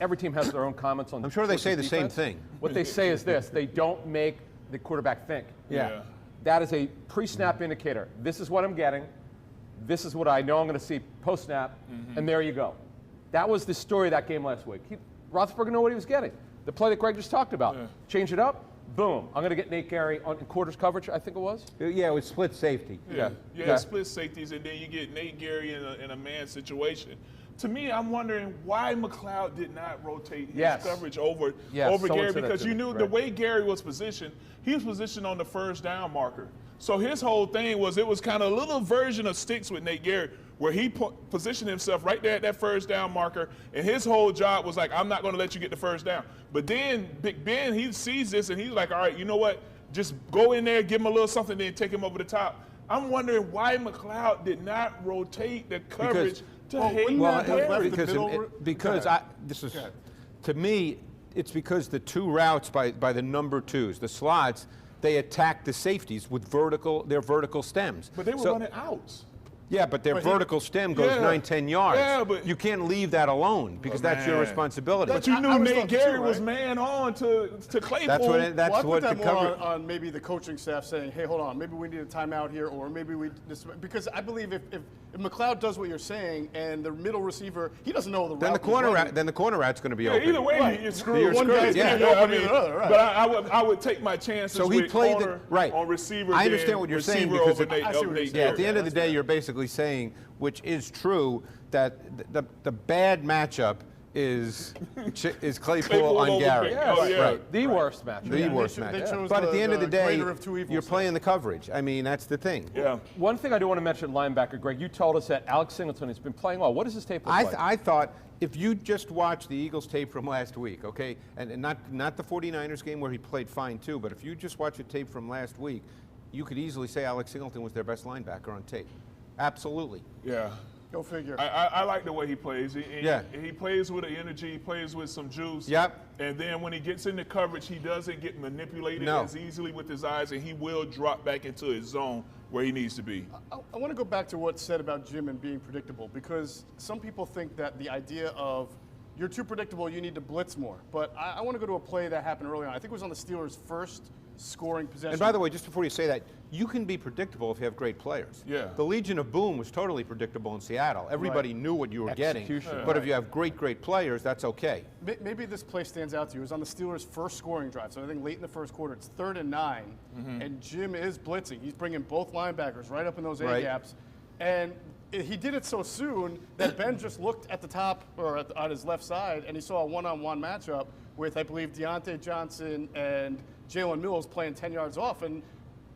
every team has their own comments on. I'm sure they say the same thing. What they say is this: they don't make the quarterback think. Yeah. That is a pre-snap indicator. This is what I'm getting. This is what I know I'm going to see post-snap, and there you go. That was the story of that game last week. Roethlisberger knew what he was getting. The play that Greg just talked about. Change it up, boom. I'm going to get Nate Gary in quarters coverage, I think it was. Yeah, it was split safety. Yeah, split safeties, and then you get Nate Gary in a man situation. To me, I'm wondering why McLeod did not rotate his coverage over Gary, because you knew the way Gary was positioned, he was positioned on the first down marker. So his whole thing was, it was kind of a little version of sticks with Nate Gary, where he positioned himself right there at that first down marker, and his whole job was like, I'm not going to let you get the first down. But then Big Ben, he sees this, and he's like, all right, you know what? Just go in there, give him a little something, then take him over the top. I'm wondering why McLeod did not rotate the coverage to Hayden Gary. Because to me, it's because the two routes by the number twos, the slots, they attack the safeties with their vertical stems. But they were running outs. Yeah, but their vertical stem goes 9-10 yards. Yeah, but you can't leave that alone because that's your responsibility. But you knew Nate Gary was man on to Claypool. That's what the cover on maybe the coaching staff saying, hey, hold on, maybe we need a timeout here, or maybe we just, because I believe if McLeod does what you're saying and the middle receiver, he doesn't know the route. Then the corner route's going to be open. Either way, you're screwed. One guy's going to be open than the other. Right. But I would take my chances with corner on receiver. I understand what you're saying because at the end of the day, you're basically saying, which is true, that the bad matchup is Claypool on Gary. Right. The worst matchup. The worst matchup. But at the end of the day, you're playing the coverage. I mean, that's the thing. Yeah. One thing I do want to mention, linebacker, Greg, you told us that Alex Singleton has been playing well. What does his tape look like? I thought if you just watch the Eagles tape from last week, okay, and not the 49ers game where he played fine too, but if you just watch the tape from last week, you could easily say Alex Singleton was their best linebacker on tape. Absolutely. Yeah. Go figure. I like the way he plays. He plays with the energy. He plays with some juice. Yep. And then when he gets into coverage, he doesn't get manipulated as easily with his eyes, and he will drop back into his zone where he needs to be. I want to go back to what's said about Jim and being predictable, because some people think that the idea of you're too predictable, you need to blitz more. But I want to go to a play that happened early on. I think it was on the Steelers' first scoring possession. And by the way, just before you say that, you can be predictable if you have great players. Yeah. The Legion of Boom was totally predictable in Seattle. Everybody knew what you were getting. But if you have great players, that's okay. Maybe this play stands out to you. It was on the Steelers' first scoring drive. So I think late in the first quarter, it's 3rd and 9, and Jim is blitzing. He's bringing both linebackers right up in those A-gaps. And he did it so soon that Ben just looked at the top, or on his left side, and he saw a one-on-one matchup with, I believe, Deontay Johnson and Jalen Mills playing 10 yards off, and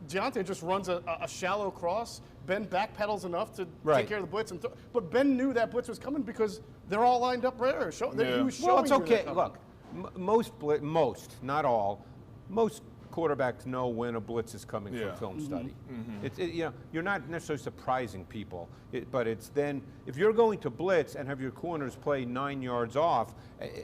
Deontay just runs a shallow cross. Ben backpedals enough to take care of the blitz, but Ben knew that blitz was coming because they're all lined up right there. He was showing well, it's okay. You Look, most, not all, most quarterbacks know when a blitz is coming from film study. You're not necessarily surprising people, but it's then if you're going to blitz and have your corners play 9 yards off,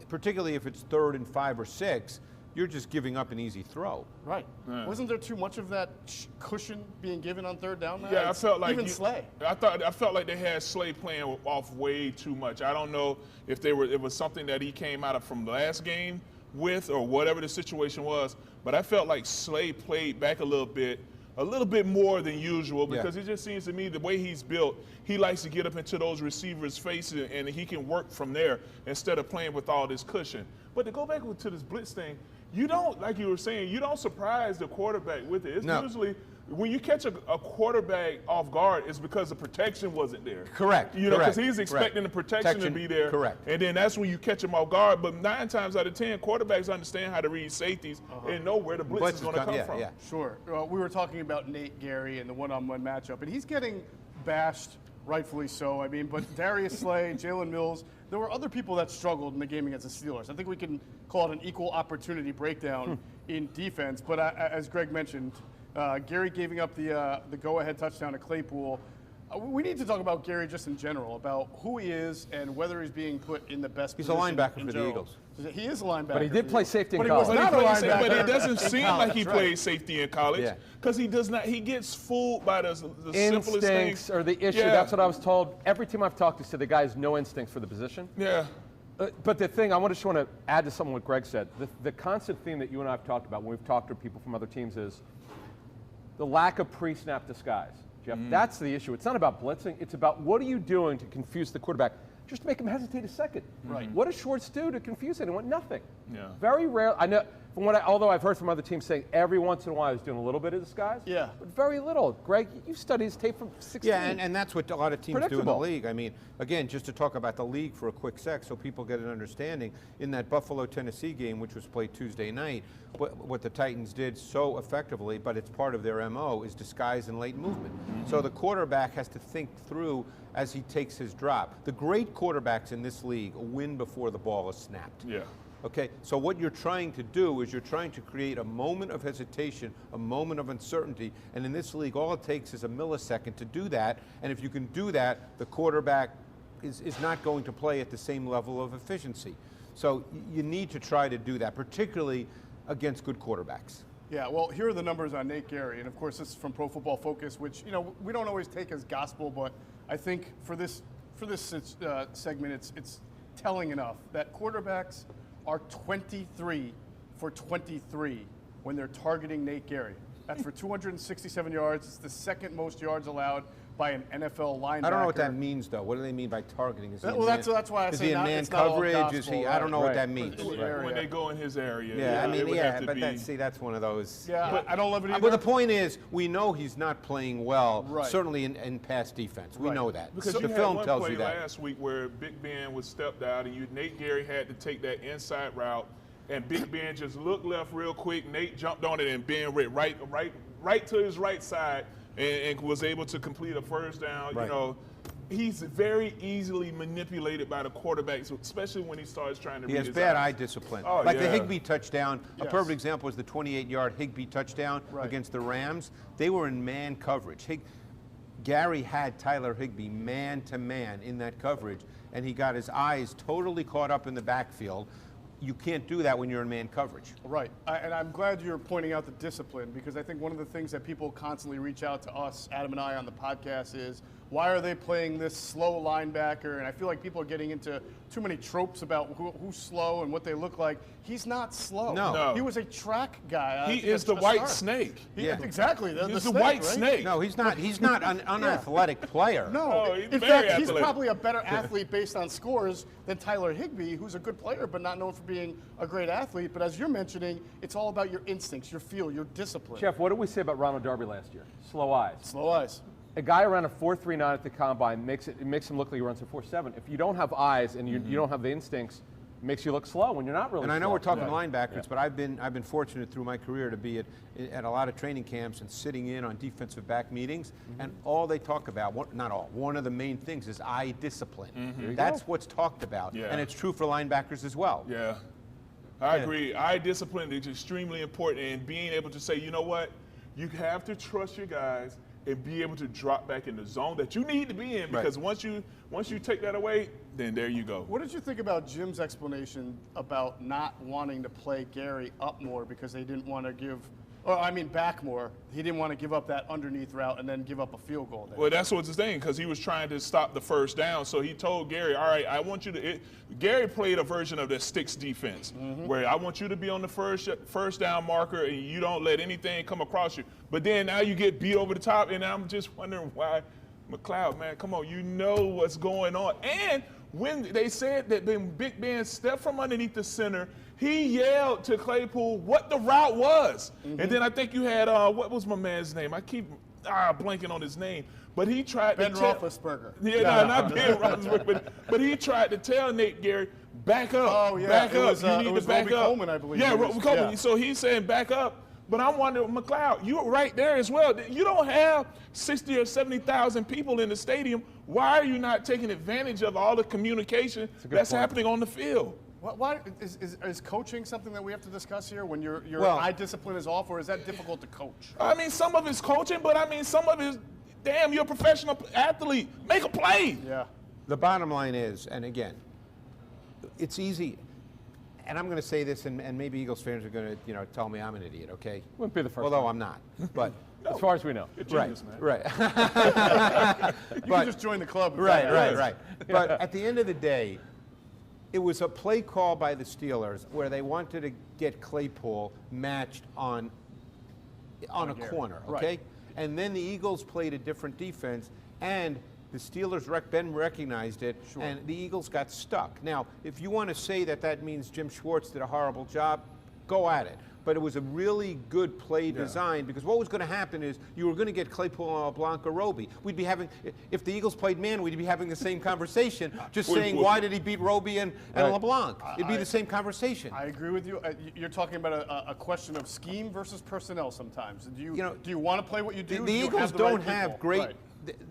particularly if it's 3rd and 5 or 6. You're just giving up an easy throw. Right. Wasn't there too much of that cushion being given on 3rd down? Yeah, I felt like even Slay. I felt like they had Slay playing off way too much. I don't know if it was something that he came out of from the last game with or whatever the situation was, but I felt like Slay played back a little bit more than usual because it just seems to me the way he's built, he likes to get up into those receivers' faces and he can work from there instead of playing with all this cushion. But to go back to this blitz thing, you don't, like you were saying, you don't surprise the quarterback with it. It's usually when you catch a quarterback off guard, it's because the protection wasn't there. Correct. Because he's expecting the protection to be there. Correct. And then that's when you catch him off guard. But 9 times out of 10, quarterbacks understand how to read safeties and know where the blitz is going to come from. Yeah. Sure. We were talking about Nate Gary and the one-on-one matchup, and he's getting bashed, rightfully so. I mean, but Darius Slay, Jalen Mills, there were other people that struggled in the game against the Steelers. I think we can call it an equal opportunity breakdown in defense. But as Greg mentioned, Gary giving up the go-ahead touchdown to Claypool. We need to talk about Gary just in general, about who he is and whether he's being put in the best position. He's a linebacker for the Eagles. He is a linebacker. But he did play safety in college. But he was not a linebacker. But it doesn't seem like he played safety in college because he does not. He gets fooled by the simplest things. Instincts are the issue. That's what I was told. Every team I've talked to said the guy has no instinct for the position. Yeah. But the thing, I just want to add to something what Greg said. The constant theme that you and I have talked about when we've talked to people from other teams is the lack of pre-snap disguise. Jeff, that's the issue. It's not about blitzing. It's about what are you doing to confuse the quarterback, just to make him hesitate a second. Right. What does Schwartz do to confuse anyone? Nothing. Yeah. Very rare. I know. Although I've heard from other teams saying every once in a while he's doing a little bit of disguise. Yeah. But very little. Greg, you studied his tape from 16. Yeah, and that's what a lot of teams do in the league. I mean, again, just to talk about the league for a quick sec so people get an understanding, in that Buffalo-Tennessee game, which was played Tuesday night, what the Titans did so effectively, but it's part of their MO, is disguise and late movement. So the quarterback has to think through as he takes his drop. The great quarterbacks in this league win before the ball is snapped. Yeah. Okay, so what you're trying to do is you're trying to create a moment of hesitation, a moment of uncertainty, and in this league, all it takes is a millisecond to do that, and if you can do that, the quarterback is not going to play at the same level of efficiency. So you need to try to do that, particularly against good quarterbacks. Yeah, well, here are the numbers on Nate Gary, and of course this is from Pro Football Focus, which we don't always take as gospel, but I think for this segment, it's telling enough that quarterbacks are 23 for 23 when they're targeting Nate Gary. That's for 267 yards. It's the second most yards allowed by an NFL linebacker. I don't know what that means, though. What do they mean by targeting? Is that's why I say is he in man coverage? Is he? I don't know what that means. When they go in his area. Yeah, I mean, but that's one of those. Yeah, but I don't love it either. But the point is, we know he's not playing well. Right. Certainly in pass defense, we know that. Because the film tells you that. play last week where Big Ben was stepped out, and Nate Gary had to take that inside route, and Big Ben just looked left real quick. Nate jumped on it, and Ben went right to his right side. And was able to complete a first down. Right. You know, he's very easily manipulated by the quarterbacks, especially when he starts trying to read his eyes. He has bad eye discipline. Oh, like the Higbee touchdown. Yes. A perfect example was the 28-yard Higbee touchdown against the Rams. They were in man coverage. Gary had Tyler Higbee man-to-man in that coverage, and he got his eyes totally caught up in the backfield. You can't do that when you're in man coverage. Right, and I'm glad you're pointing out the discipline, because I think one of the things that people constantly reach out to us, Adam and I, on the podcast is, why are they playing this slow linebacker? And I feel like people are getting into too many tropes about who's slow and what they look like. He's not slow. No. He was a track guy. He is the white snake. Exactly. He's the white snake. No, he's not an unathletic player. No, he's in very fact, athletic. he's probably a better athlete based on scores than Tyler Higbee, who's a good player but not known for being a great athlete. But as you're mentioning, it's all about your instincts, your feel, your discipline. Jeff, what did we say about Ronald Darby last year? Slow eyes. Slow eyes. A guy around a 4.39 at the combine makes him look like he runs a 4.7. If you don't have eyes and you don't have the instincts, it makes you look slow when you're not really. And I know slow. we're talking linebackers, but I've been fortunate through my career to be at a lot of training camps and sitting in on defensive back meetings, and all they talk about, not all, one of the main things is eye discipline. That's what's talked about, and it's true for linebackers as well. Yeah, I agree. Eye discipline is extremely important, and being able to say, you know what, you have to trust your guys and be able to drop back in the zone that you need to be in, because once you take that away, then there you go. What did you think about Jim's explanation about not wanting to play Gary up more because they didn't want to back more? He didn't want to give up that underneath route and then give up a field goal there. Well, that's what's the thing, because he was trying to stop the first down. So he told Gary, all right, I want you to Gary played a version of the sticks defense, where I want you to be on the first down marker and you don't let anything come across you. But then now you get beat over the top, and I'm just wondering why. McLeod, man, come on, you know what's going on. And when they said that when Big Ben stepped from underneath the center, he yelled to Claypool what the route was. And then I think you had, what was my man's name? I keep blanking on his name. But he tried Ben to Roethlisberger. Yeah, not Ben Roethlisberger. But he tried to tell Nate Gary, back up. Oh, yeah. Back up. You need to back Robbie up. Coleman, I believe. Yeah, Robbie Coleman. So he's saying back up. But I'm wondering, McLeod, you're right there as well. You don't have 60 or 70,000 people in the stadium. Why are you not taking advantage of all the communication that's happening on the field? Why is coaching something that we have to discuss here when your eye discipline is off, or is that difficult to coach? I mean, some of it's coaching, but I mean, some of it is, damn, you're a professional athlete. Make a play. Yeah. The bottom line is, and again, it's easy. And I'm going to say this, and maybe Eagles fans are going to, tell me I'm an idiot, okay? Wouldn't be the first Although time. I'm not, but as far as we know. Genius, right. You can just join the club. Right. But at the end of the day, It was a play call by the Steelers where they wanted to get Claypool matched on a corner, okay? Right. And then the Eagles played a different defense, and the Steelers recognized it, and the Eagles got stuck. Now, if you want to say that means Jim Schwartz did a horrible job, go at it. But it was a really good play design, because what was going to happen is you were going to get Claypool on LeBlanc or Roby. We'd be having, if the Eagles played man, we'd be having the same conversation, just saying, why did he beat Roby and LeBlanc? It'd be the same conversation. I agree with you. You're talking about a question of scheme versus personnel sometimes. Do you want to play what you do? The Eagles don't have great. Right.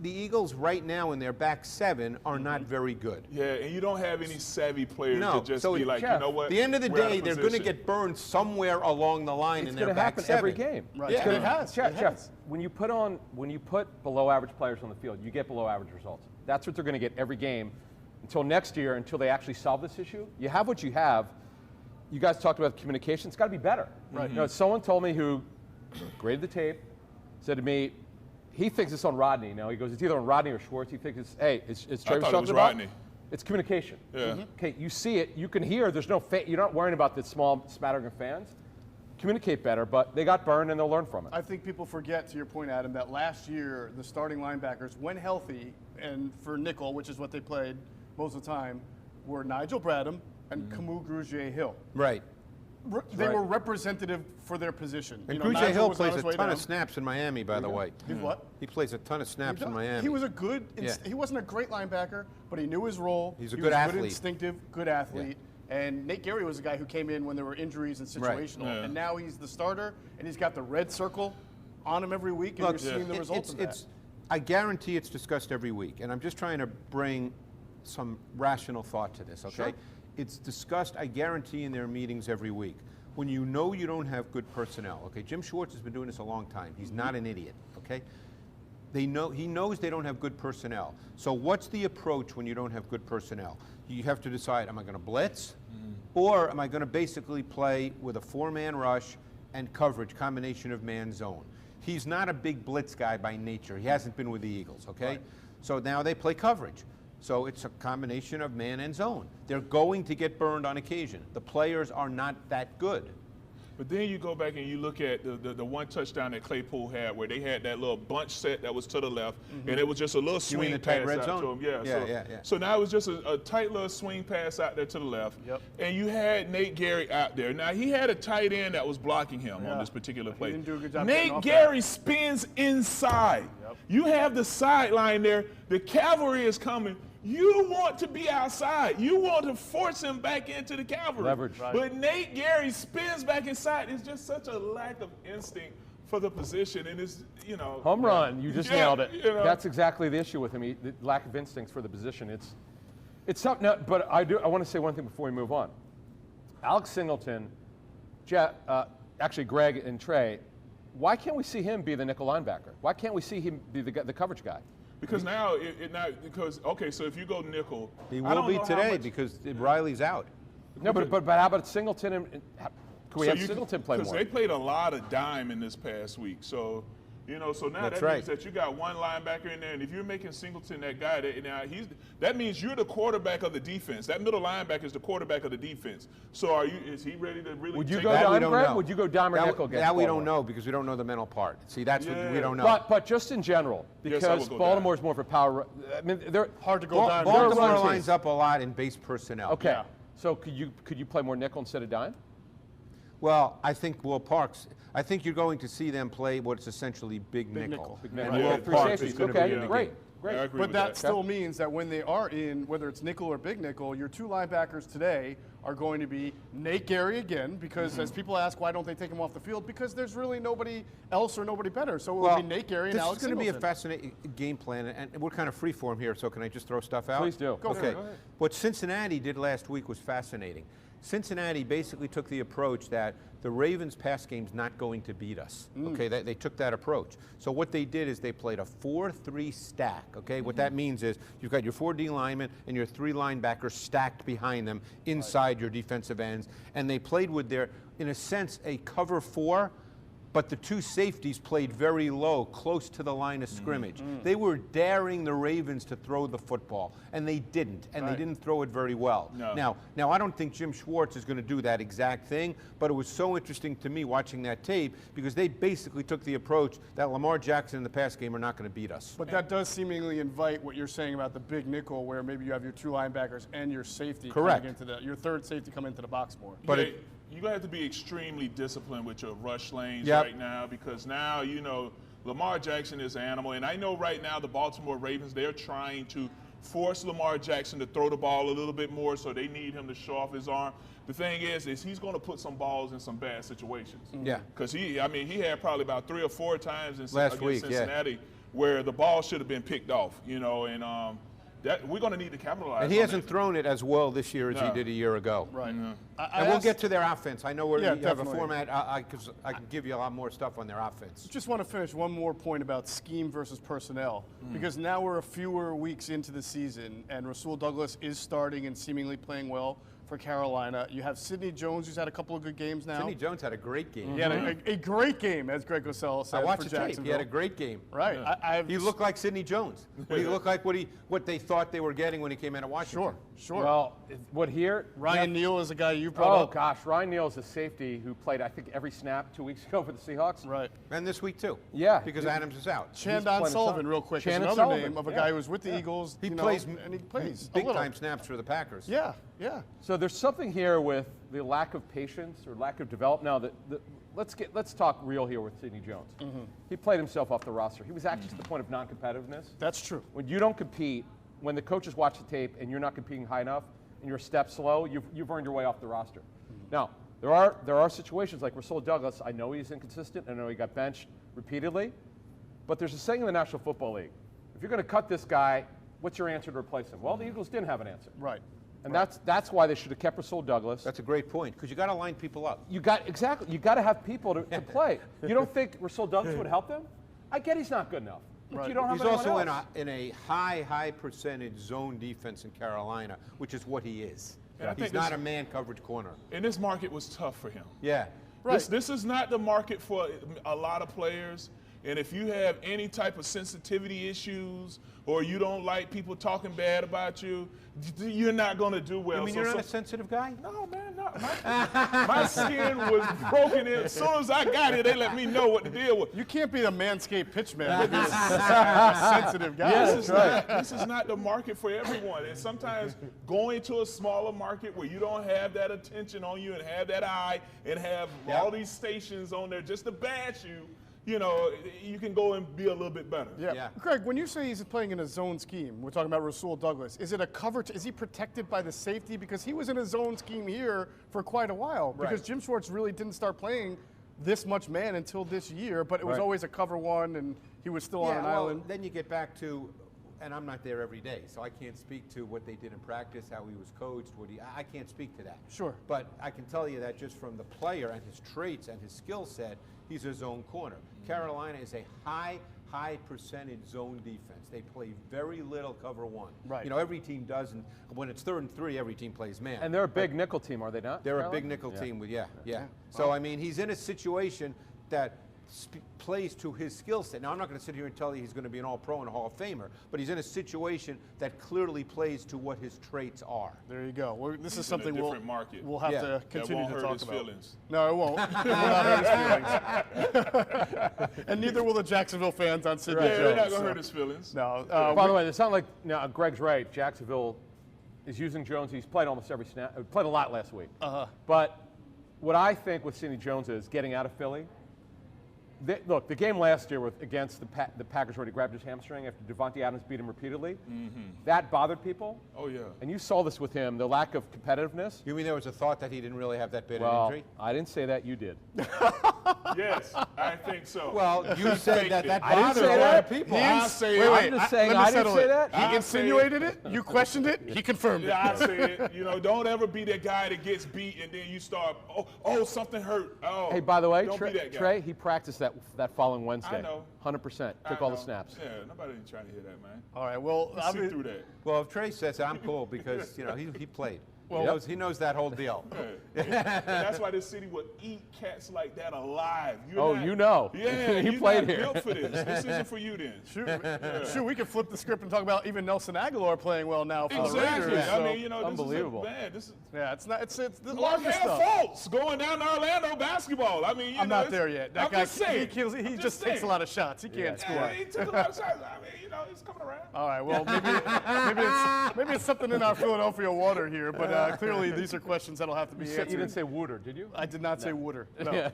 The Eagles right now in their back seven are not very good. Yeah, and you don't have any savvy players to just be like, Jeff, you know what? At the end of the day, they're going to get burned somewhere along the line in their back seven. It's going to happen every game. Right. Yeah. It has. Jeff, when you put below average players on the field, you get below average results. That's what they're going to get every game until next year, until they actually solve this issue. You have what you have. You guys talked about communication. It's got to be better. Right. You know, someone told me who graded the tape, said to me, he thinks it's on Rodney. Now he goes, it's either on Rodney or Schwartz. He thinks it's, hey, it's Travis I thought it was about? Rodney. It's communication. Yeah. Okay, you see it, you can hear. There's no you're not worrying about the small smattering of fans. Communicate better, but they got burned and they'll learn from it. I think people forget, to your point, Adam, that last year the starting linebackers, when healthy, and for nickel, which is what they played most of the time, were Nigel Bradham and Camus Grugier-Hill. Right. They were representative for their position. And Grugier-Hill plays a ton of snaps in Miami, by the way. He's what? He plays a ton of snaps in Miami. He was a good, he wasn't a great linebacker, but he knew his role. He's a good athlete. Good instinctive, good athlete. Yeah. And Nate Gary was a guy who came in when there were injuries and situational. Right. And now he's the starter, and he's got the red circle on him every week, and you're seeing the results of that. I guarantee it's discussed every week, and I'm just trying to bring some rational thought to this, okay? Sure. It's discussed, I guarantee, in their meetings every week. When you know you don't have good personnel, okay? Jim Schwartz has been doing this a long time. He's not an idiot, okay? He knows they don't have good personnel. So what's the approach when you don't have good personnel? You have to decide, am I going to blitz? Or am I going to basically play with a four-man rush and coverage, combination of man-zone? He's not a big blitz guy by nature. He hasn't been with the Eagles, okay? Right. So now they play coverage. So it's a combination of man and zone. They're going to get burned on occasion. The players are not that good. But then you go back and you look at the one touchdown that Claypool had, where they had that little bunch set that was to the left, and it was just a little swing pass out to him. Yeah. So now it was just a tight little swing pass out there to the left. Yep. And you had Nate Gary out there. Now he had a tight end that was blocking him on this particular play. He didn't do a good job. Nate Gary spins inside. Yep. You have the sideline there. The cavalry is coming. You want to be outside. You want to force him back into the cavalry. Leverage. Right. But Nate Gary spins back inside. It's just such a lack of instinct for the position. And it's, Home run. You just nailed it. You know. That's exactly the issue with him. The lack of instincts for the position. It's something. No, but I want to say one thing before we move on. Alex Singleton, actually Greg and Trey, why can't we see him be the nickel linebacker? Why can't we see him be the coverage guy? Because now, so if you go nickel. He will be today because Riley's out. No, but how about Singleton? Can we have Singleton play more? Because they played a lot of dime in this past week. So, so now that means that you got one linebacker in there, and if you're making Singleton that guy, that means you're the quarterback of the defense. That middle linebacker is the quarterback of the defense. So is he ready to really Would you go dime, Greg? Would you go dime or nickel? That we don't know because we don't know the mental part. See, that's what we don't know. But just in general, because Baltimore's more of a power. I mean, they're hard to go dime. Baltimore lines up a lot in base personnel. Okay. Yeah. So could you play more nickel instead of dime? Well, I think Will Parks. I think you're going to see them play what's essentially big nickel. And Will Parks is going to be in the game. Great. But that still means that when they are in, whether it's nickel or big nickel, your two linebackers today are going to be Nate Gary again, because as people ask, why don't they take him off the field? Because there's really nobody else or nobody better. So it will be Nate Gary and Alex Singleton. This is going to be a fascinating game plan, and we're kind of free form here, so can I just throw stuff out? Please do. Go ahead. What Cincinnati did last week was fascinating. Cincinnati basically took the approach that the Ravens' pass game's not going to beat us. Okay, they took that approach. So what they did is they played a 4-3 stack. Okay, what that means is you've got your 4 D linemen and your 3 linebackers stacked behind them inside your defensive ends, and they played with their, in a sense, a cover 4 but the two safeties played very low, close to the line of scrimmage. They were daring the Ravens to throw the football, and they didn't, and they didn't throw it very well. No. Now, I don't think Jim Schwartz is going to do that exact thing, but it was so interesting to me watching that tape because they basically took the approach that Lamar Jackson in the pass game are not going to beat us. But that does seemingly invite what you're saying about the big nickel, where maybe you have your two linebackers and your safety Correct. coming into your third safety come into the box more. But you're going to have to be extremely disciplined with your rush lanes Yep. right now because now, Lamar Jackson is an animal. And I know right now the Baltimore Ravens, they're trying to force Lamar Jackson to throw the ball a little bit more, so they need him to show off his arm. The thing is he's going to put some balls in some bad situations. Yeah. Because he had probably about 3 or 4 times against week, Cincinnati where the ball should have been picked off, and that we're going to need to capitalize. And he hasn't thrown it as well this year as he did a year ago. Right. And we'll get to their offense. I know we have a definitely. format. I can give you a lot more stuff on their offense. Just want to finish one more point about scheme versus personnel, because now we're a fewer weeks into the season, and Rasul Douglas is starting and seemingly playing well for Carolina. You have Sidney Jones, who's had a couple of good games now. Sidney Jones had a great game. He had a great game, as Greg Cosell said. I watched for the tape. He Jacksonville. had a great game. Right. Yeah. He looked like Sidney Jones. He looked like what they thought they were getting when he came out of Washington. Sure. Well, what here? Ryan Neal is a guy you brought up. Oh, gosh. Ryan Neal is a safety who played, I think, every snap 2 weeks ago for the Seahawks. Right. And this week, too. Yeah. Because Adams is out. Chandon Sullivan, real quick, is another name of a guy who was with the Eagles. He plays big-time snaps for the Packers. Yeah. So there's something here with the lack of patience or lack of development. Now, let's talk real here with Sidney Jones. He played himself off the roster. He was actually to the point of non-competitiveness. That's true. When you don't compete, when the coaches watch the tape and you're not competing high enough and you're a step slow, you've earned your way off the roster. Now, there are situations like Rasul Douglas. I know he's inconsistent. I know he got benched repeatedly. But there's a saying in the National Football League, if you're going to cut this guy, what's your answer to replace him? Well, the Eagles didn't have an answer. Right. And that's why they should have kept Rasul Douglas. That's a great point, because you got to line people up. You got to have people to play. You don't think Rasul Douglas would help them? I get he's not good enough. But you don't have He's also anyone else. in a high percentage zone defense in Carolina, which is what he is. And I He's think not a man coverage corner. And this market was tough for him. Yeah. Right. This is not the market for a lot of players. And if you have any type of sensitivity issues or you don't like people talking bad about you, you're not going to do well. You mean you're not a sensitive guy? No, man, no. My skin was broken. As soon as I got here, they let me know what the deal was. You can't be a Manscaped pitchman and be a sensitive guy. Yeah, This is not the market for everyone. And sometimes going to a smaller market where you don't have that attention on you and have that eye and have all these stations on there just to bash you, you can go and be a little bit better. Yeah. Greg, when you say he's playing in a zone scheme, we're talking about Rasul Douglas, is it a cover? Is he protected by the safety? Because he was in a zone scheme here for quite a while. Because Jim Schwartz really didn't start playing this much man until this year, but it was always a cover one, and he was still on an island. Then you get back to, and I'm not there every day, so I can't speak to what they did in practice, how he was coached, I can't speak to that. Sure. But I can tell you that just from the player and his traits and his skill set, he's a zone corner. Carolina is a high percentage zone defense. They play very little cover one. Right. Every team does, and when it's 3rd and 3, every team plays man. And they're a big nickel team, are they not? They're a big nickel team with, So, I mean, he's in a situation that plays to his skill set. Now, I'm not going to sit here and tell you he's going to be an All-Pro and a Hall of Famer, but he's in a situation that clearly plays to what his traits are. There you go. This is something in a different market. we'll have to continue that won't to hurt talk his about. Feelings. No, it won't. It will not hurt his feelings. And neither will the Jacksonville fans on Sidney Jones. They're not going to hurt his feelings. No. By the way, it's not like Greg's right. Jacksonville is using Jones. He's played almost every snap. Played a lot last week. But what I think with Sidney Jones is getting out of Philly. Look, the game last year against the Packers where he grabbed his hamstring after Devontae Adams beat him repeatedly, that bothered people. Oh, yeah. And you saw this with him, the lack of competitiveness. You mean there was a thought that he didn't really have that bad Well, an injury? I didn't say that. You did. Yes, I think so. Well, you said that I didn't bothered say a lot that. of people. I'll say I'm just saying I didn't say that. He insinuated it. You questioned it. He confirmed it. Yeah, I say it. Don't ever be that guy that gets beat and then you start, oh, something hurt. Oh, Hey, by the way, don't be that guy. Trey, he practiced that following Wednesday. I know. 100%. Took all the snaps. Yeah, nobody trying to hear that, man. All right. Well, See through that. Well, if Trey says it, I'm cool because he played. Well, he knows that whole deal. And that's why this city would eat cats like that alive. You know. Yeah, you you're played not here. built for this. This isn't for you then. Shoot, we could flip the script and talk about even Nelson Aguilar playing well now for the Raiders. I mean, you know, unbelievable. This is it's not. It's a lot Mark of stuff. Fultz going down to Orlando basketball. I mean, I'm not there yet. That guy, he just takes a lot of shots. He can't score. Yeah, he took a lot of shots. I mean, you know, he's coming around. All right. Well, maybe it's something in our Philadelphia water here, but clearly these are questions that'll have to be answered. You didn't say Wooter, did you? I did not say Wooter. No.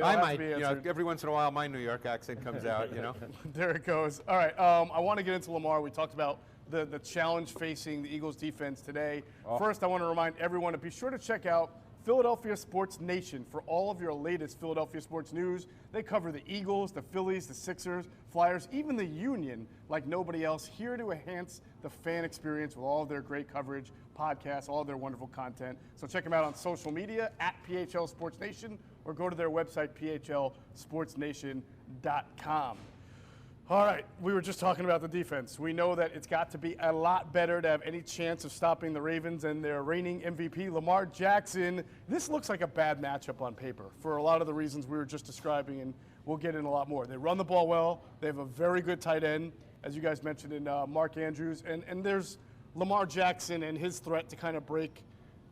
I might. You know, every once in a while, my New York accent comes out. You know. There it goes. All right. I want to get into Lamar. We talked about the challenge facing the Eagles defense today. First, I want to remind everyone to be sure to check out Philadelphia Sports Nation for all of your latest Philadelphia sports news. They cover the Eagles, the Phillies, the Sixers, Flyers, even the Union like nobody else, here to enhance the fan experience with all of their great coverage, podcasts, all of their wonderful content. So check them out on social media at PHL Sports Nation or go to their website, phlsportsnation.com. All right, we were just talking about the defense. We know that it's got to be a lot better to have any chance of stopping the Ravens and their reigning MVP, Lamar Jackson. This looks like a bad matchup on paper for a lot of the reasons we were just describing, and we'll get in a lot more. They run the ball well. They have a very good tight end, as you guys mentioned, in Mark Andrews. And there's Lamar Jackson and his threat to kind of break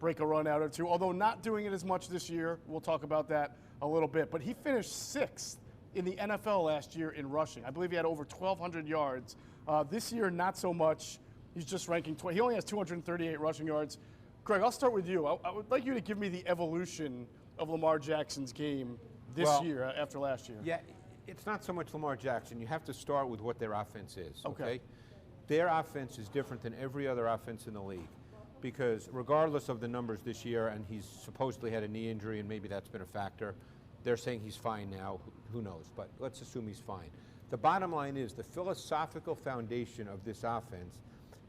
a run out or two, although not doing it as much this year. We'll talk about that a little bit. But he finished 6th in the NFL last year in rushing. I believe he had over 1,200 yards. This year, not so much. He's just ranking 20. He only has 238 rushing yards. Greg, I'll start with you. I would like you to give me the evolution of Lamar Jackson's game this year after last year. Yeah, it's not so much Lamar Jackson. You have to start with what their offense is, okay? Their offense is different than every other offense in the league because regardless of the numbers this year, and he's supposedly had a knee injury and maybe that's been a factor, they're saying he's fine now. Who knows? But let's assume he's fine. The bottom line is the philosophical foundation of this offense,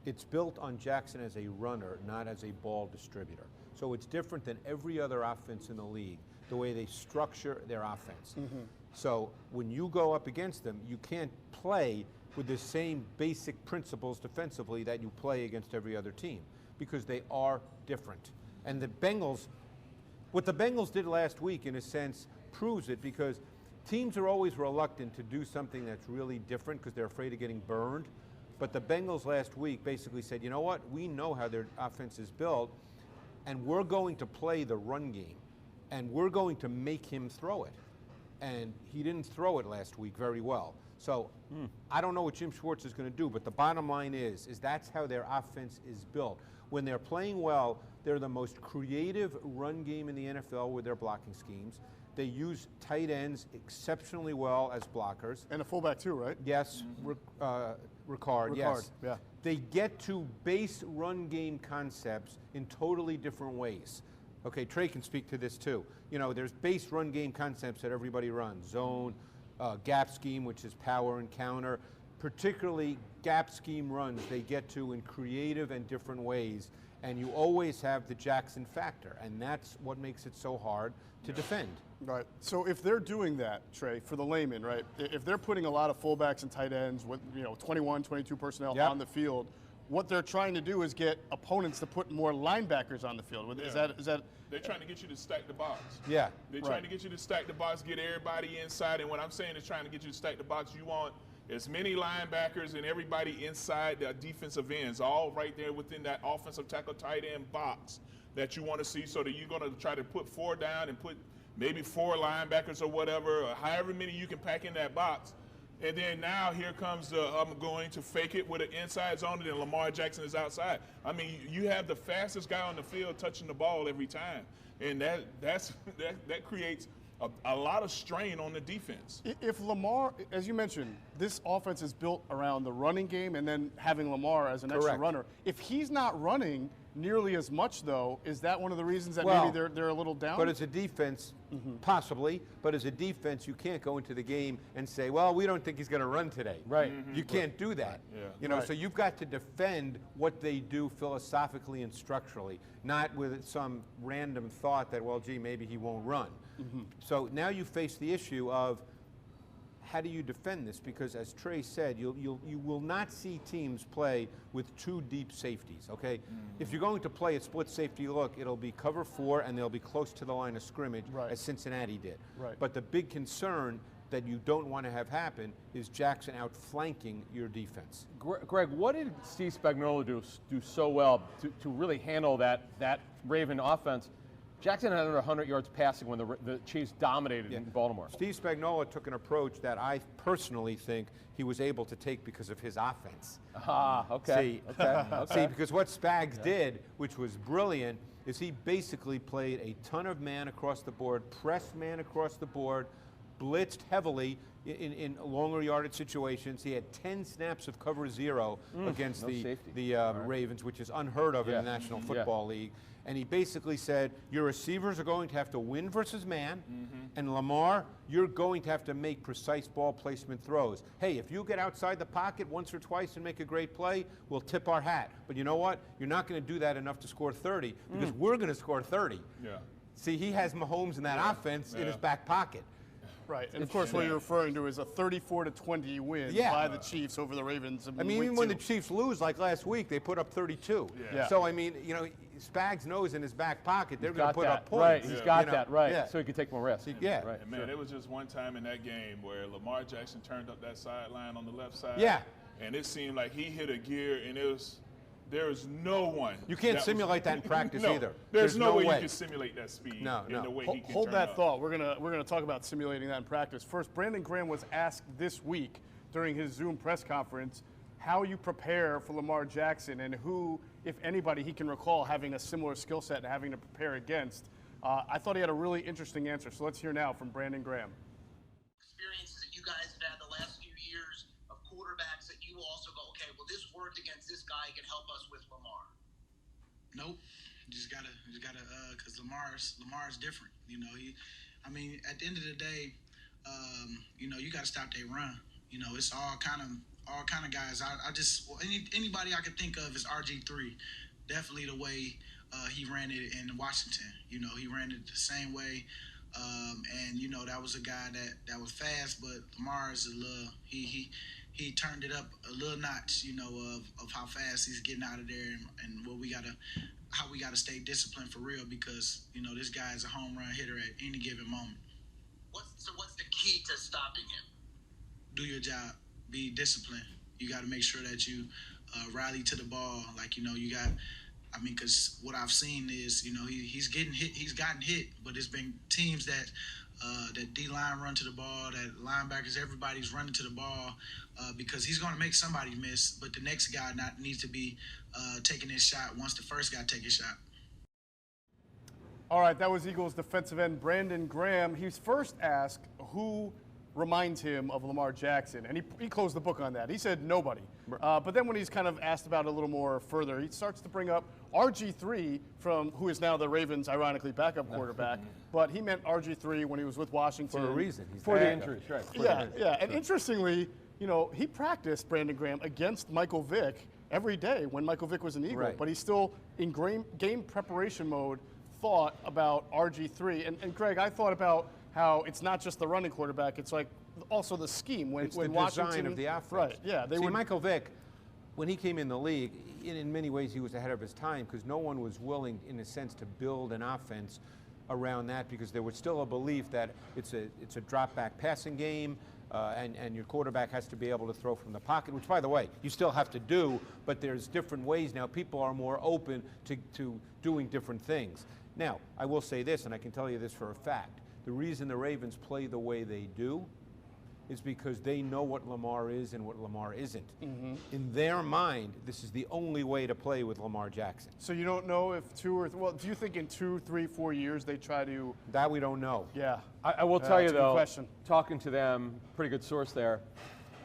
it's built on Jackson as a runner, not as a ball distributor. So it's different than every other offense in the league, the way they structure their offense. So when you go up against them, you can't play with the same basic principles defensively that you play against every other team because they are different. And the Bengals, what the Bengals did last week, in a sense, proves it because teams are always reluctant to do something that's really different because they're afraid of getting burned. But the Bengals last week basically said, you know what, we know how their offense is built, and we're going to play the run game, and we're going to make him throw it. And he didn't throw it last week very well. So I don't know what Jim Schwartz is going to do, but the bottom line is that's how their offense is built. When they're playing well, they're the most creative run game in the NFL with their blocking schemes. They use tight ends exceptionally well as blockers. And a fullback too, right? Yes, Ricard, yes. Yeah. They get to base run game concepts in totally different ways. Okay, Trey can speak to this too. You know, there's base run game concepts that everybody runs. Zone, gap scheme, which is power and counter. Particularly gap scheme runs they get to in creative and different ways. And you always have the Jackson factor, and that's what makes it so hard to defend. Right. So if they're doing that, Trey, for the layman, right, if they're putting a lot of fullbacks and tight ends with, 21, 22 personnel on the field, what they're trying to do is get opponents to put more linebackers on the field. Is that? They're trying to get you to stack the box. Yeah. They're trying to get you to stack the box, get everybody inside. And what I'm saying is trying to get you to stack the box. You want as many linebackers and everybody inside the defensive ends, all right there within that offensive tackle tight end box that you want to see, so that you're going to try to put 4 down and put maybe 4 linebackers or whatever, or however many you can pack in that box. And then now here comes the I'm going to fake it with an inside zone, and then Lamar Jackson is outside. I mean, you have the fastest guy on the field touching the ball every time, and that creates a lot of strain on the defense. If Lamar, as you mentioned, this offense is built around the running game and then having Lamar as an extra runner. If he's not running nearly as much, though, is that one of the reasons that maybe they're a little down? But as a defense, possibly, but as a defense, you can't go into the game and say, well, we don't think he's going to run today. Right. You can't do that. Yeah. So you've got to defend what they do philosophically and structurally, not with some random thought that, well, gee, maybe he won't run. So now you face the issue of how do you defend this? Because as Trey said, you will not see teams play with 2 deep safeties, okay? If you're going to play a split safety look, it'll be cover 4 and they'll be close to the line of scrimmage, as Cincinnati did. But the big concern that you don't want to have happen is Jackson outflanking your defense. Greg, what did Steve Spagnuolo do so well to really handle that Raven offense? Jackson had under 100 yards passing when the Chiefs dominated in Baltimore. Steve Spagnuolo took an approach that I personally think he was able to take because of his offense. Okay. See, because what Spags did, which was brilliant, is he basically played a ton of man across the board, pressed man across the board, blitzed heavily in longer yardage situations. He had 10 snaps of cover 0 against the Ravens, which is unheard of in the National Football League. And he basically said, your receivers are going to have to win versus man, and Lamar, you're going to have to make precise ball placement throws. Hey, if you get outside the pocket once or twice and make a great play, we'll tip our hat. But you know what? You're not going to do that enough to score 30 because we're going to score 30. See, he has Mahomes in that offense in his back pocket. Right, and of course what you're referring to is a 34-20 win by the Chiefs over the Ravens. I mean, even when the Chiefs lose, like last week, they put up 32. So, I mean, you know, Spags knows in his back pocket they're going to put up points. Right, he's got that, so he can take more risks. Right. And man, it was just one time in that game where Lamar Jackson turned up that sideline on the left side. And it seemed like he hit a gear, and there is no one. You can't simulate that in practice either. There's no way you can simulate that speed in the way he can Hold turn that up. thought. We're gonna talk about simulating that in practice. First, Brandon Graham was asked this week during his Zoom press conference how you prepare for Lamar Jackson and who, if anybody, he can recall having a similar skill set and having to prepare against. I thought he had a really interesting answer, so let's hear now from Brandon Graham. Experiences that you guys have had the last few years of quarterbacks that you also go, okay, well, this worked against this guy, can help us with Lamar. Nope. You just gotta, because Lamar's different. You know, I mean, at the end of the day, you know, you gotta stop their run. You know, it's all kind of guys. Anybody I could think of is RG3. Definitely the way he ran it in Washington. You know, he ran it the same way. And you know, that was a guy that was fast, but Lamar is a little, he turned it up a little notch, you know, of how fast he's getting out of there and how we gotta stay disciplined for real, because, you know, this guy is a home run hitter at any given moment. What's the key to stopping him? Do your job, be disciplined. You gotta make sure that you rally to the ball. Like, you know, because what I've seen is, you know, he's gotten hit, but it's been teams that D-line run to the ball, that linebackers, everybody's running to the ball because he's going to make somebody miss, but the next guy needs to be taking his shot once the first guy takes his shot. All right, that was Eagles defensive end Brandon Graham. He was first asked who reminds him of Lamar Jackson, and he closed the book on that. He said nobody. But then when he's kind of asked about it a little more further, he starts to bring up RG3, who is now the Ravens' ironically backup quarterback, but he meant RG3 when he was with Washington. For a reason. For the injuries, right. And interestingly, you know, he practiced, Brandon Graham, against Michael Vick every day when Michael Vick was an Eagle, but he's still in game preparation mode, thought about RG3. And Greg, I thought about how it's not just the running quarterback, it's like also the scheme. It's when the Washington, design of the offense. Right, yeah. Michael Vick, when he came in the league, in many ways he was ahead of his time because no one was willing, in a sense, to build an offense around that because there was still a belief that it's a drop-back passing game and your quarterback has to be able to throw from the pocket, which, by the way, you still have to do, but there's different ways now. People are more open to doing different things. Now, I will say this, and I can tell you this for a fact. The reason the Ravens play the way they do is because they know what Lamar is and what Lamar isn't. In their mind, this is the only way to play with Lamar Jackson. So you don't know if do you think in 2, 3, 4 years they try to? That we don't know. Yeah. I will tell you, though, question. Talking to them, pretty good source there,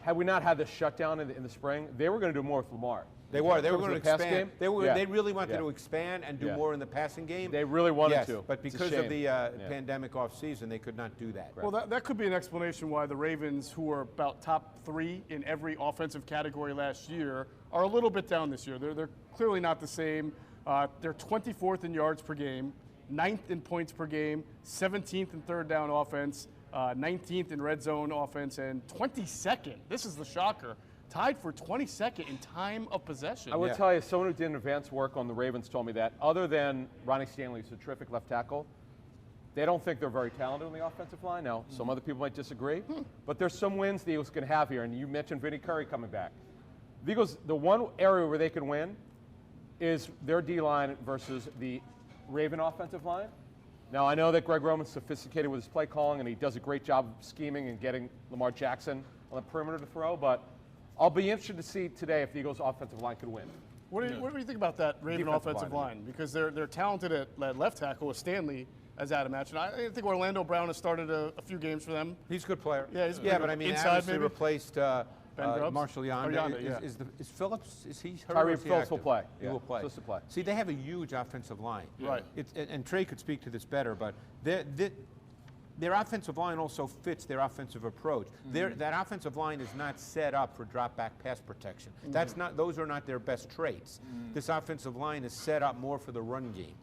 had we not had the shutdown in the spring, they were going to do more with Lamar. They were going to expand. They really wanted to to expand and do more in the passing game. They really wanted to. But because of the pandemic offseason, they could not do that. Well, that could be an explanation why the Ravens, who were about top 3 in every offensive category last year, are a little bit down this year. They're clearly not the same. They're 24th in yards per game, 9th in points per game, 17th in third down offense. 19th in red zone offense, and 22nd. This is the shocker. Tied for 22nd in time of possession. I will tell you, someone who did advanced work on the Ravens told me that other than Ronnie Stanley, who's a terrific left tackle, they don't think they're very talented on the offensive line. Now, some other people might disagree, but there's some wins the Eagles can have here, and you mentioned Vinny Curry coming back. The Eagles, the one area where they can win is their D-line versus the Raven offensive line. Now, I know that Greg Roman's sophisticated with his play calling, and he does a great job of scheming and getting Lamar Jackson on the perimeter to throw, but I'll be interested to see today if the Eagles' offensive line could win. What do you think about that Raven offensive line? Because they're talented at left tackle with Stanley, as Adam mentioned. I think Orlando Brown has started a few games for them. He's a good player. Yeah, but I mean, inside obviously maybe? replaced Marshall Yanda. Is Phillips? Is he hurt? Tyree Phillips will play. He will play. Supposed to play. See, they have a huge offensive line. Right. And Trey could speak to this better, but their offensive line also fits their offensive approach. That offensive line is not set up for drop-back pass protection. Those are not their best traits. This offensive line is set up more for the run game.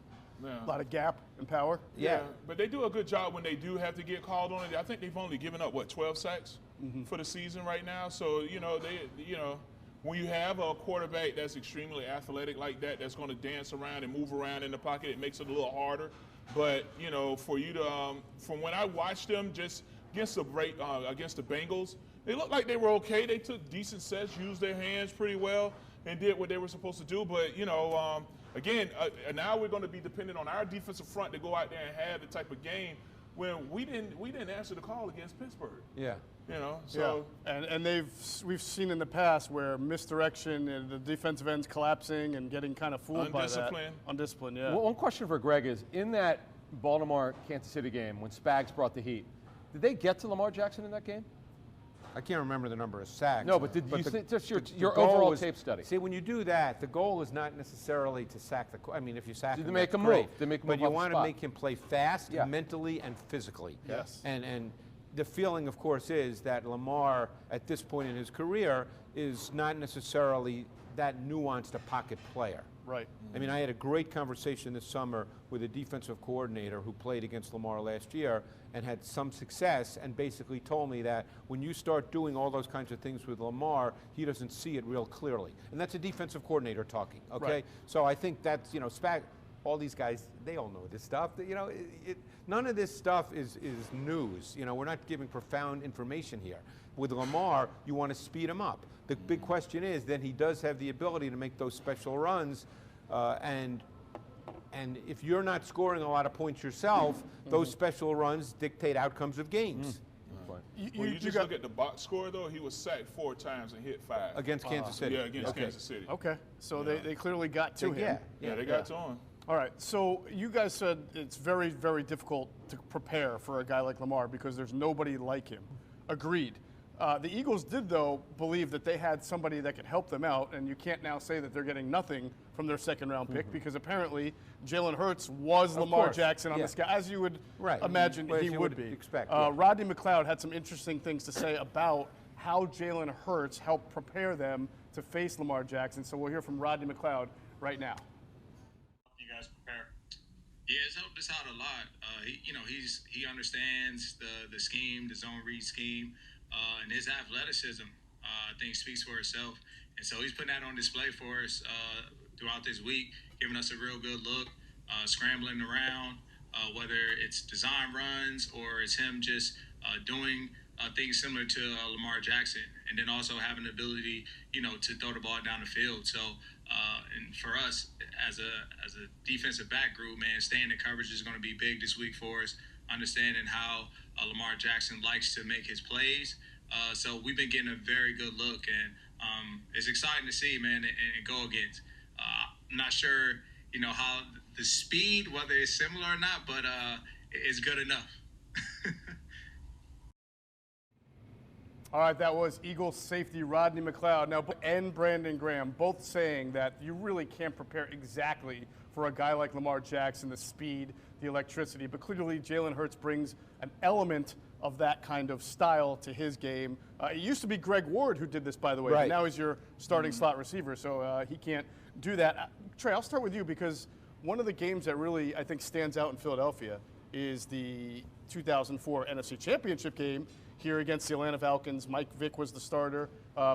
Yeah. A lot of gap and power. Yeah, but they do a good job when they do have to get called on it. I think they've only given up 12 sacks for the season right now. So when you have a quarterback that's extremely athletic like that, that's going to dance around and move around in the pocket, it makes it a little harder. But for you to, from when I watched them just against the Bengals, they looked like they were okay. They took decent sets, used their hands pretty well, and did what they were supposed to do. But again, now we're going to be dependent on our defensive front to go out there and have the type of game when we didn't answer the call against Pittsburgh. Yeah. So and we've seen in the past where misdirection and the defensive ends collapsing and getting kind of fooled by that. Undisciplined, yeah. Well, one question for Greg is, in that Baltimore-Kansas City game when Spags brought the heat, did they get to Lamar Jackson in that game? I can't remember the number of sacks. No, but just your overall tape study. See, when you do that, the goal is not necessarily to sack if you sack him, to make that's him great. move. But you want to make him play fast, mentally, and physically. Yes. And the feeling, of course, is that Lamar, at this point in his career, is not necessarily that nuanced a pocket player. Right. I mean, I had a great conversation this summer with a defensive coordinator who played against Lamar last year and had some success, and basically told me that when you start doing all those kinds of things with Lamar, he doesn't see it real clearly. And that's a defensive coordinator talking, okay? Right. So I think that's, Spag, all these guys, they all know this stuff. None of this stuff is news. We're not giving profound information here. With Lamar, you want to speed him up. The big question is that he does have the ability to make those special runs, and if you're not scoring a lot of points yourself, those special runs dictate outcomes of games. You just look at the box score, though, he was sacked 4 times and hit 5. Against Kansas City. Yeah, against Kansas City. Okay, so they clearly got to him. Yeah, they got to him. All right, so you guys said it's very, very difficult to prepare for a guy like Lamar because there's nobody like him. Agreed. The Eagles did, though, believe that they had somebody that could help them out, and you can't now say that they're getting nothing from their second-round pick because apparently Jalen Hurts was Lamar Jackson on this guy, as you would imagine he would be. Rodney McLeod had some interesting things to say about how Jalen Hurts helped prepare them to face Lamar Jackson. So we'll hear from Rodney McLeod right now. You guys prepare? Yeah, it's helped us out a lot. He understands the scheme, the zone read scheme. And his athleticism, I think, speaks for itself. And so he's putting that on display for us throughout this week, giving us a real good look, scrambling around, whether it's design runs or it's him just doing things similar to Lamar Jackson, and then also having the ability, to throw the ball down the field. So, and for us as a defensive back group, man, staying in coverage is going to be big this week for us. Understanding how Lamar Jackson likes to make his plays. So we've been getting a very good look, and it's exciting to see, man, and go against. I'm not sure, how the speed, whether it's similar or not, but it's good enough. All right, that was Eagles safety Rodney McLeod and Brandon Graham, both saying that you really can't prepare exactly for a guy like Lamar Jackson, the speed, the electricity, but clearly Jalen Hurts brings an element of that kind of style to his game. It used to be Greg Ward who did this, by the way, but now he's your starting slot receiver, so he can't do that. Trey, I'll start with you because one of the games that really, I think, stands out in Philadelphia is the 2004 NFC Championship game here against the Atlanta Falcons. Mike Vick was the starter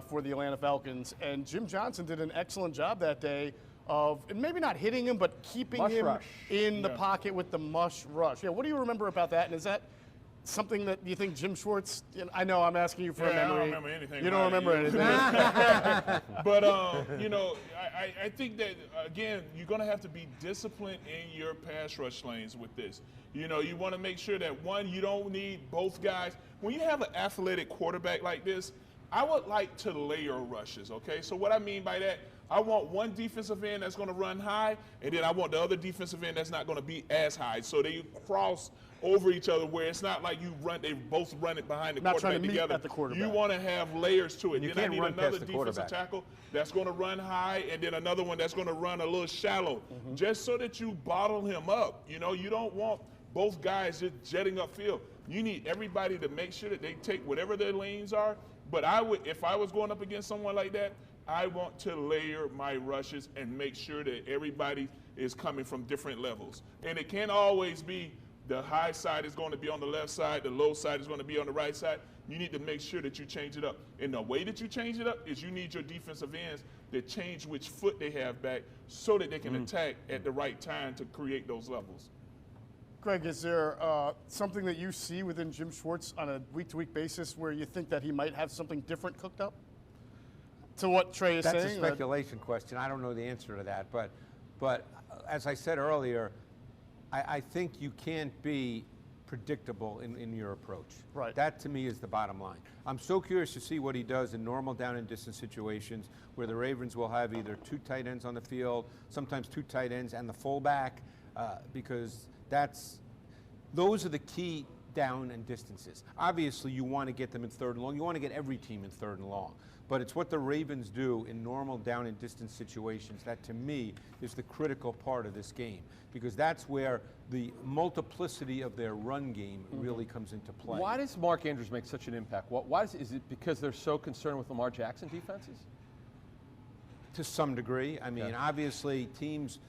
for the Atlanta Falcons, and Jim Johnson did an excellent job that day of maybe not hitting him, but keeping him in the pocket with the mush rush. Yeah, what do you remember about that? And is that something that you think Jim Schwartz? I know I'm asking you for a memory. I don't remember anything. You don't remember anything. But I think that again, you're going to have to be disciplined in your pass rush lanes with this. You want to make sure that one, you don't need both guys. When you have an athletic quarterback like this, I would like to layer rushes. Okay, so what I mean by that, I want one defensive end that's going to run high, and then I want the other defensive end that's not going to be as high. So they cross over each other where it's not like they both run it behind the quarterback together. At the quarterback. You want to have layers to it. You then I can't need run another past the defensive tackle that's going to run high, and then another one that's going to run a little shallow, just so that you bottle him up. You don't want both guys just jetting upfield. You need everybody to make sure that they take whatever their lanes are. But if I was going up against someone like that, I want to layer my rushes and make sure that everybody is coming from different levels. And it can't always be the high side is going to be on the left side, the low side is going to be on the right side. You need to make sure that you change it up. And the way that you change it up is you need your defensive ends to change which foot they have back so that they can attack at the right time to create those levels. Greg, is there something that you see within Jim Schwartz on a week-to-week basis where you think that he might have something different cooked up? To what Trey is saying? That's a speculation question. I don't know the answer to that. But as I said earlier, I think you can't be predictable in your approach. Right. That, to me, is the bottom line. I'm so curious to see what he does in normal down and distance situations where the Ravens will have either two tight ends on the field, sometimes two tight ends and the fullback, because those are the key down and distances. Obviously, you want to get them in third and long. You want to get every team in third and long. But it's what the Ravens do in normal down and distance situations that, to me, is the critical part of this game, because that's where the multiplicity of their run game really comes into play. Why does Mark Andrews make such an impact? Is it because they're so concerned with Lamar Jackson defenses? To some degree. I mean, obviously, teams,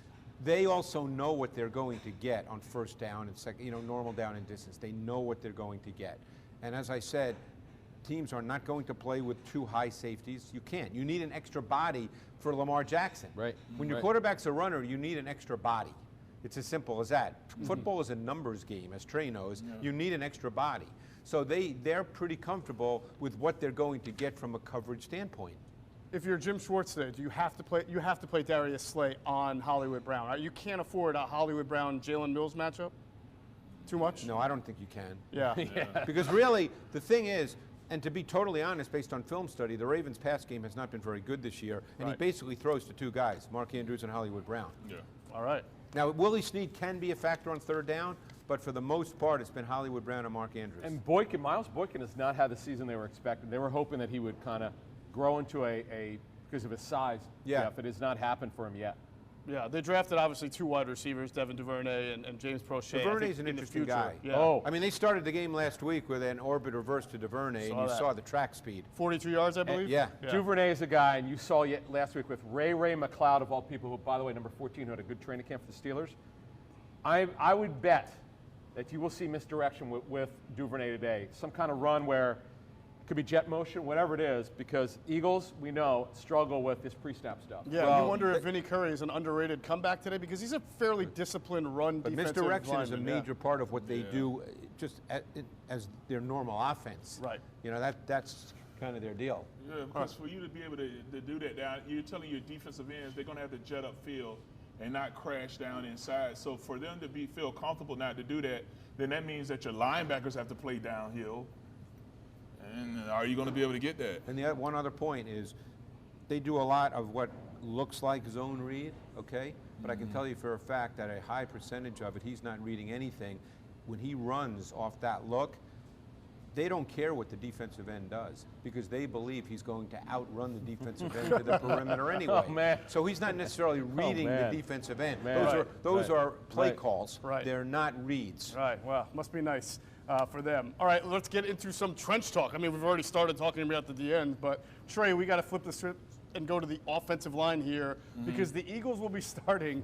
they also know what they're going to get on first down and second, normal down and distance. They know what they're going to get. And as I said, teams are not going to play with two high safeties. You can't. You need an extra body for Lamar Jackson. Right. When your quarterback's a runner, you need an extra body. It's as simple as that. Football is a numbers game, as Trey knows. Yeah. You need an extra body. So they're pretty comfortable with what they're going to get from a coverage standpoint. If you're Jim Schwartz today, do you have to play Darius Slay on Hollywood Brown? You can't afford a Hollywood Brown-Jalen Mills matchup? Too much? No, I don't think you can. Yeah. Because really, the thing is, and to be totally honest, based on film study, the Ravens' pass game has not been very good this year, and he basically throws to two guys, Mark Andrews and Hollywood Brown. Yeah. All right. Now, Willie Snead can be a factor on third down, but for the most part, it's been Hollywood Brown and Mark Andrews. And Miles Boykin has not had the season they were expecting. They were hoping that he would kind of grow into because of his size. Yeah. But it has not happened for him yet. Yeah, they drafted obviously two wide receivers, Devin Duvernay and James Prochet. Duvernay's an interesting guy. Yeah. Oh. I mean, they started the game last week with an orbit reverse to Duvernay, and you saw the track speed. 42 yards, I believe? Yeah. Duvernay is a guy, and you saw last week with Ray McLeod, of all people, who, by the way, number 14, who had a good training camp for the Steelers. I would bet that you will see misdirection with Duvernay today. Some kind of run where it could be jet motion, whatever it is, because Eagles, we know, struggle with this pre-snap stuff. Yeah, you wonder if Vinny Curry is an underrated comeback today, because he's a fairly disciplined run defensive lineman. But misdirection is a major part of what they do just as their normal offense. Right. That's kind of their deal. Yeah, because for you to be able to do that now, you're telling your defensive ends they're going to have to jet upfield and not crash down inside. So for them to feel comfortable not to do that, then that means that your linebackers have to play downhill. And are you going to be able to get that? And the one other point is they do a lot of what looks like zone read, okay? But I can tell you for a fact that a high percentage of it, he's not reading anything. When he runs off that look, they don't care what the defensive end does because they believe he's going to outrun the defensive end to the perimeter anyway. Oh, man. So he's not necessarily reading the defensive end. Man. Those are play calls. Right. They're not reads. Right. Well, must be nice for them. All right, let's get into some trench talk. I mean, we've already started talking about the end, but Trey, we got to flip the script and go to the offensive line here because the Eagles will be starting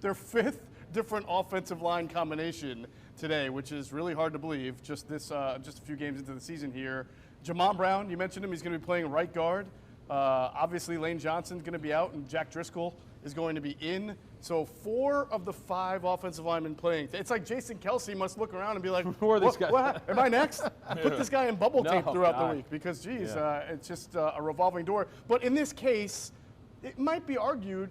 their 5th different offensive line combination today, which is really hard to believe. Just a few games into the season here. Jamon Brown, you mentioned him. He's going to be playing right guard. Obviously, Lane Johnson's going to be out, and Jack Driscoll is going to be in. So 4 of the 5 offensive linemen playing. It's like Jason Kelsey must look around and be like, Who are these guys? What? Am I next? Put this guy in bubble tape throughout the week because, geez, it's just a revolving door. But in this case, it might be argued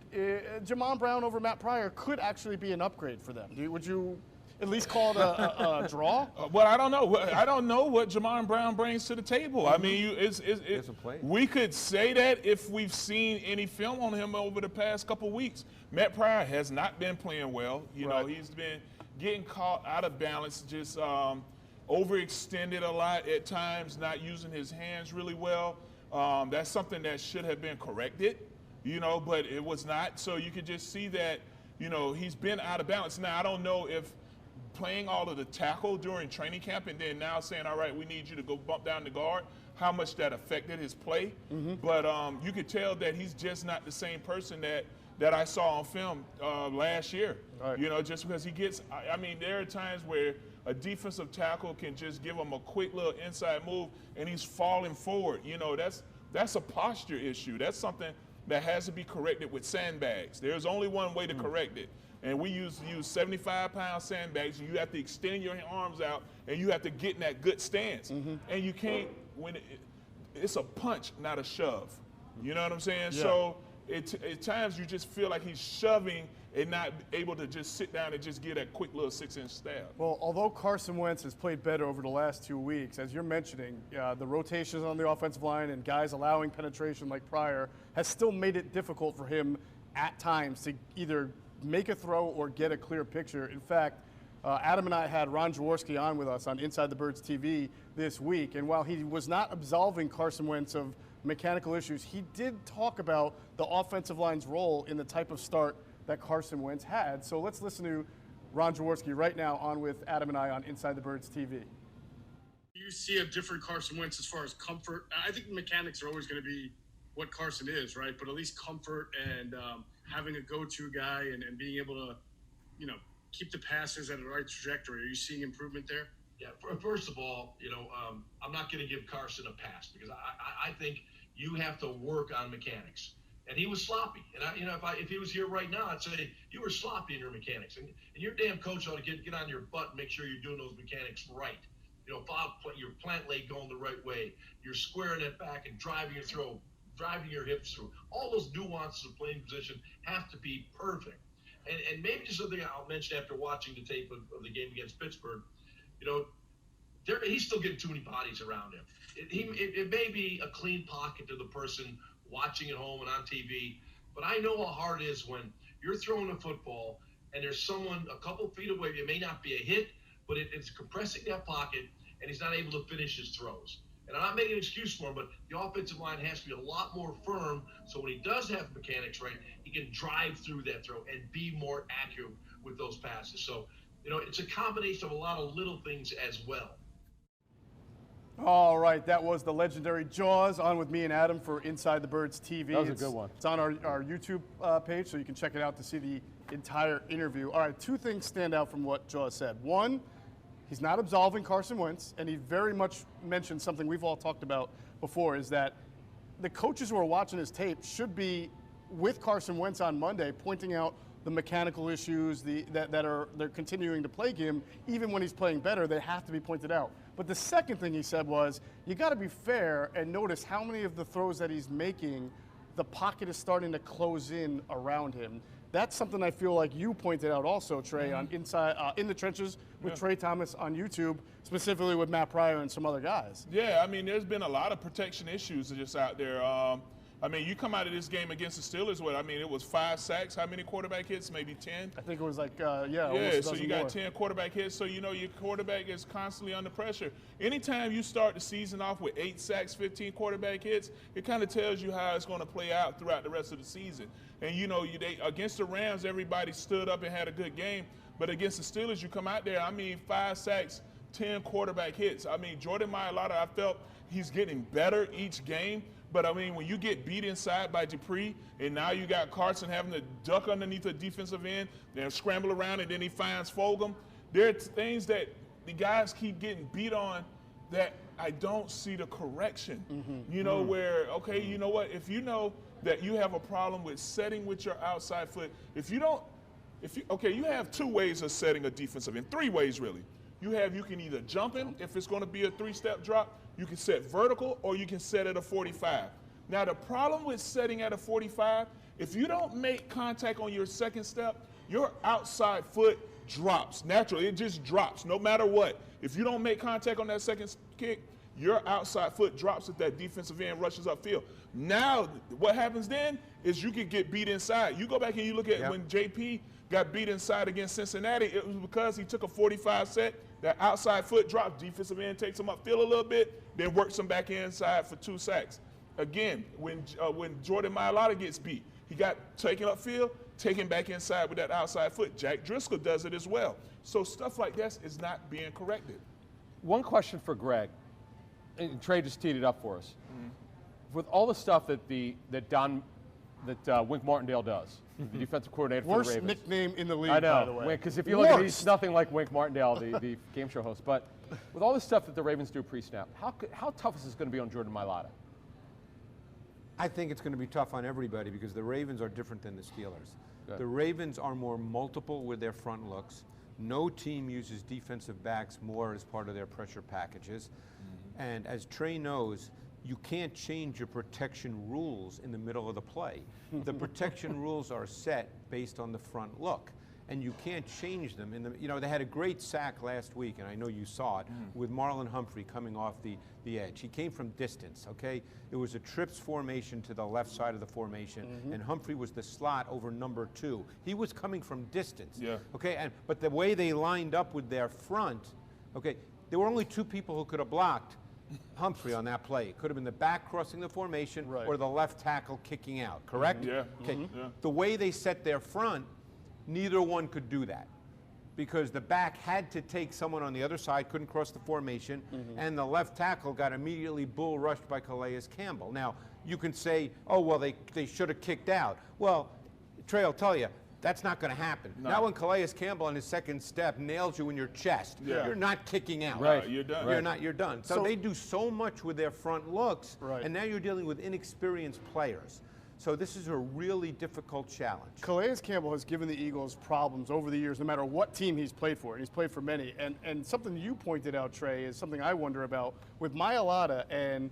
Jamon Brown over Matt Pryor could actually be an upgrade for them. Would you at least call it a draw? Well, I don't know. I don't know what Jamon Brown brings to the table. I mean, we could say that if we've seen any film on him over the past couple weeks. Matt Pryor has not been playing well. You know, he's been getting caught out of balance, just overextended a lot at times, not using his hands really well. That's something that should have been corrected, you know, but it was not. So you could just see that, you know, he's been out of balance. Now, I don't know if playing all of the tackle during training camp and then now saying, all right, we need you to go bump down the guard, how much that affected his play. But you could tell that he's just not the same person that I saw on film last year. You know, just because he gets, I mean, there are times where a defensive tackle can just give him a quick little inside move and he's falling forward. You know, that's a posture issue. That's something that has to be corrected with sandbags. There's only one way to correct it. And we use 75-pound sandbags, and you have to extend your arms out, and you have to get in that good stance. And you can't, it's a punch, not a shove. You know what I'm saying? Yeah. So at times you just feel like he's shoving and not able to just sit down and just get that quick little 6-inch stab. Well, although Carson Wentz has played better over the last 2 weeks, as you're mentioning, the rotations on the offensive line and guys allowing penetration like Pryor has still made it difficult for him at times to either make a throw or get a clear picture. In fact, Adam and I had Ron Jaworski on with us on Inside the Birds TV this week, and while he was not absolving Carson Wentz of mechanical issues, he did talk about the offensive line's role in the type of start that Carson Wentz had. So let's listen to Ron Jaworski right now on with Adam and I on Inside the Birds TV. You see a different Carson Wentz as far as comfort. I think the mechanics are always going to be what Carson is, right? But at least comfort and having a go-to guy and being able to, you know, keep the passes at the right trajectory. Are you seeing improvement there? Yeah, first of all, you know, I'm not going to give Carson a pass because I think you have to work on mechanics. And he was sloppy. And, if he was here right now, I'd say you were sloppy in your mechanics. And your damn coach ought to get on your butt and make sure you're doing those mechanics right. You know, your plant leg going the right way. You're squaring it back and driving your throw, driving your hips through. All those nuances of playing position have to be perfect. And maybe just something I'll mention after watching the tape of the game against Pittsburgh, you know, he's still getting too many bodies around him. It may be a clean pocket to the person watching at home and on TV, but I know how hard it is when you're throwing a football and there's someone a couple feet away. It may not be a hit, but it's compressing that pocket, and he's not able to finish his throws. And I'm not making an excuse for him, but the offensive line has to be a lot more firm so when he does have mechanics right, he can drive through that throw and be more accurate with those passes. So, you know, it's a combination of a lot of little things as well. All right, that was the legendary Jaws on with me and Adam for Inside the Birds TV. That was a good one. It's on our YouTube page, so you can check it out to see the entire interview. All right, 2 things stand out from what Jaws said. One, he's not absolving Carson Wentz, and he very much mentioned something we've all talked about before, is that the coaches who are watching his tape should be with Carson Wentz on Monday, pointing out the mechanical issues they're continuing to plague him. Even when he's playing better, they have to be pointed out. But the second thing he said was, you got to be fair and notice how many of the throws that he's making, the pocket is starting to close in around him. That's something I feel like you pointed out also, Trey, on Inside In the Trenches with Trey Thomas on YouTube, specifically with Matt Pryor and some other guys. Yeah, I mean, there's been a lot of protection issues just out there. I mean, you come out of this game against the Steelers with, I mean, it was 5 sacks. How many quarterback hits? Maybe 10? I think it was like, yeah, so you got 10 quarterback hits. So, you know, your quarterback is constantly under pressure. Anytime you start the season off with 8 sacks, 15 quarterback hits, it kind of tells you how it's going to play out throughout the rest of the season. And, you know, against the Rams, everybody stood up and had a good game. But against the Steelers, you come out there, I mean, 5 sacks, 10 quarterback hits. I mean, Jordan Mailata, I felt he's getting better each game. But, I mean, when you get beat inside by Dupree, and now you got Carson having to duck underneath the defensive end, then scramble around, and then he finds Fulgham, there are things that the guys keep getting beat on that I don't see the correction. You know, where, okay, you know what, if you know that you have a problem with setting with your outside foot, you have 2 ways of setting a defensive end, 3 ways really. You can either jump him if it's going to be a 3-step drop, you can set vertical, or you can set at a 45. Now the problem with setting at a 45, if you don't make contact on your second step, your outside foot drops naturally. It just drops no matter what. If you don't make contact on that second kick, your outside foot drops if that defensive end rushes upfield. Now, what happens then is you can get beat inside. You go back and you look at when JP got beat inside against Cincinnati, it was because he took a 45 set, that outside foot drops, defensive end takes him upfield a little bit, then works him back inside for 2 sacks. Again, when Jordan Mailata gets beat, he got taken upfield, taken back inside with that outside foot. Jack Driscoll does it as well. So stuff like that is not being corrected. One question for Greg, and Trey just teed it up for us. With all the stuff that Wink Martindale does, the defensive coordinator for the Ravens. Worst nickname in the league, I know, by the way. Because if you look at it, he's nothing like Wink Martindale, the game show host. But with all the stuff that the Ravens do pre-snap, how tough is this going to be on Jordan Mailata? I think it's going to be tough on everybody because the Ravens are different than the Steelers. Good. The Ravens are more multiple with their front looks. No team uses defensive backs more as part of their pressure packages. And as Trey knows, you can't change your protection rules in the middle of the play. The protection rules are set based on the front look, and you can't change them. They had a great sack last week, and I know you saw it, with Marlon Humphrey coming off the edge. He came from distance, okay? It was a trips formation to the left side of the formation, and Humphrey was the slot over number 2. He was coming from distance, okay? But the way they lined up with their front, okay, there were only 2 people who could have blocked Humphrey on that play. It could have been the back crossing the formation or the left tackle kicking out, correct? Yeah. Okay. The way they set their front, neither one could do that because the back had to take someone on the other side, couldn't cross the formation, and the left tackle got immediately bull rushed by Calais Campbell. Now, you can say, oh, well, they should have kicked out. Well, Trey will tell you, that's not going to happen. No. Now when Calais Campbell on his second step nails you in your chest, you're not kicking out. Right, you're done. You're done. So they do so much with their front looks, and now you're dealing with inexperienced players. So this is a really difficult challenge. Calais Campbell has given the Eagles problems over the years, no matter what team he's played for, and he's played for many. And something you pointed out, Trey, is something I wonder about with Mailata, and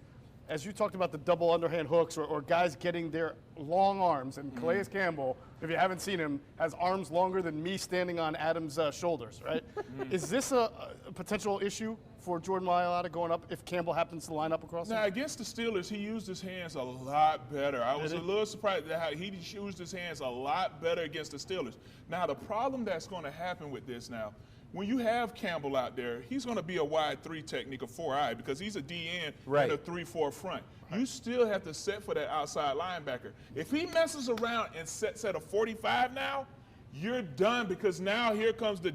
as you talked about the double underhand hooks or guys getting their long arms, and Calais Campbell, if you haven't seen him, has arms longer than me standing on Adam's shoulders, right? Is this a potential issue for Jordan Mailata going up if Campbell happens to line up across him? Now, against the Steelers, he used his hands a lot better. I was a little surprised at how he used his hands a lot better against the Steelers. Now, the problem that's going to happen with this now, when you have Campbell out there, he's going to be a wide 3 technique, a 4-eye, because he's a DN and a 3-4 front. You still have to set for that outside linebacker. If he messes around and sets at a 45 now, you're done because now here comes the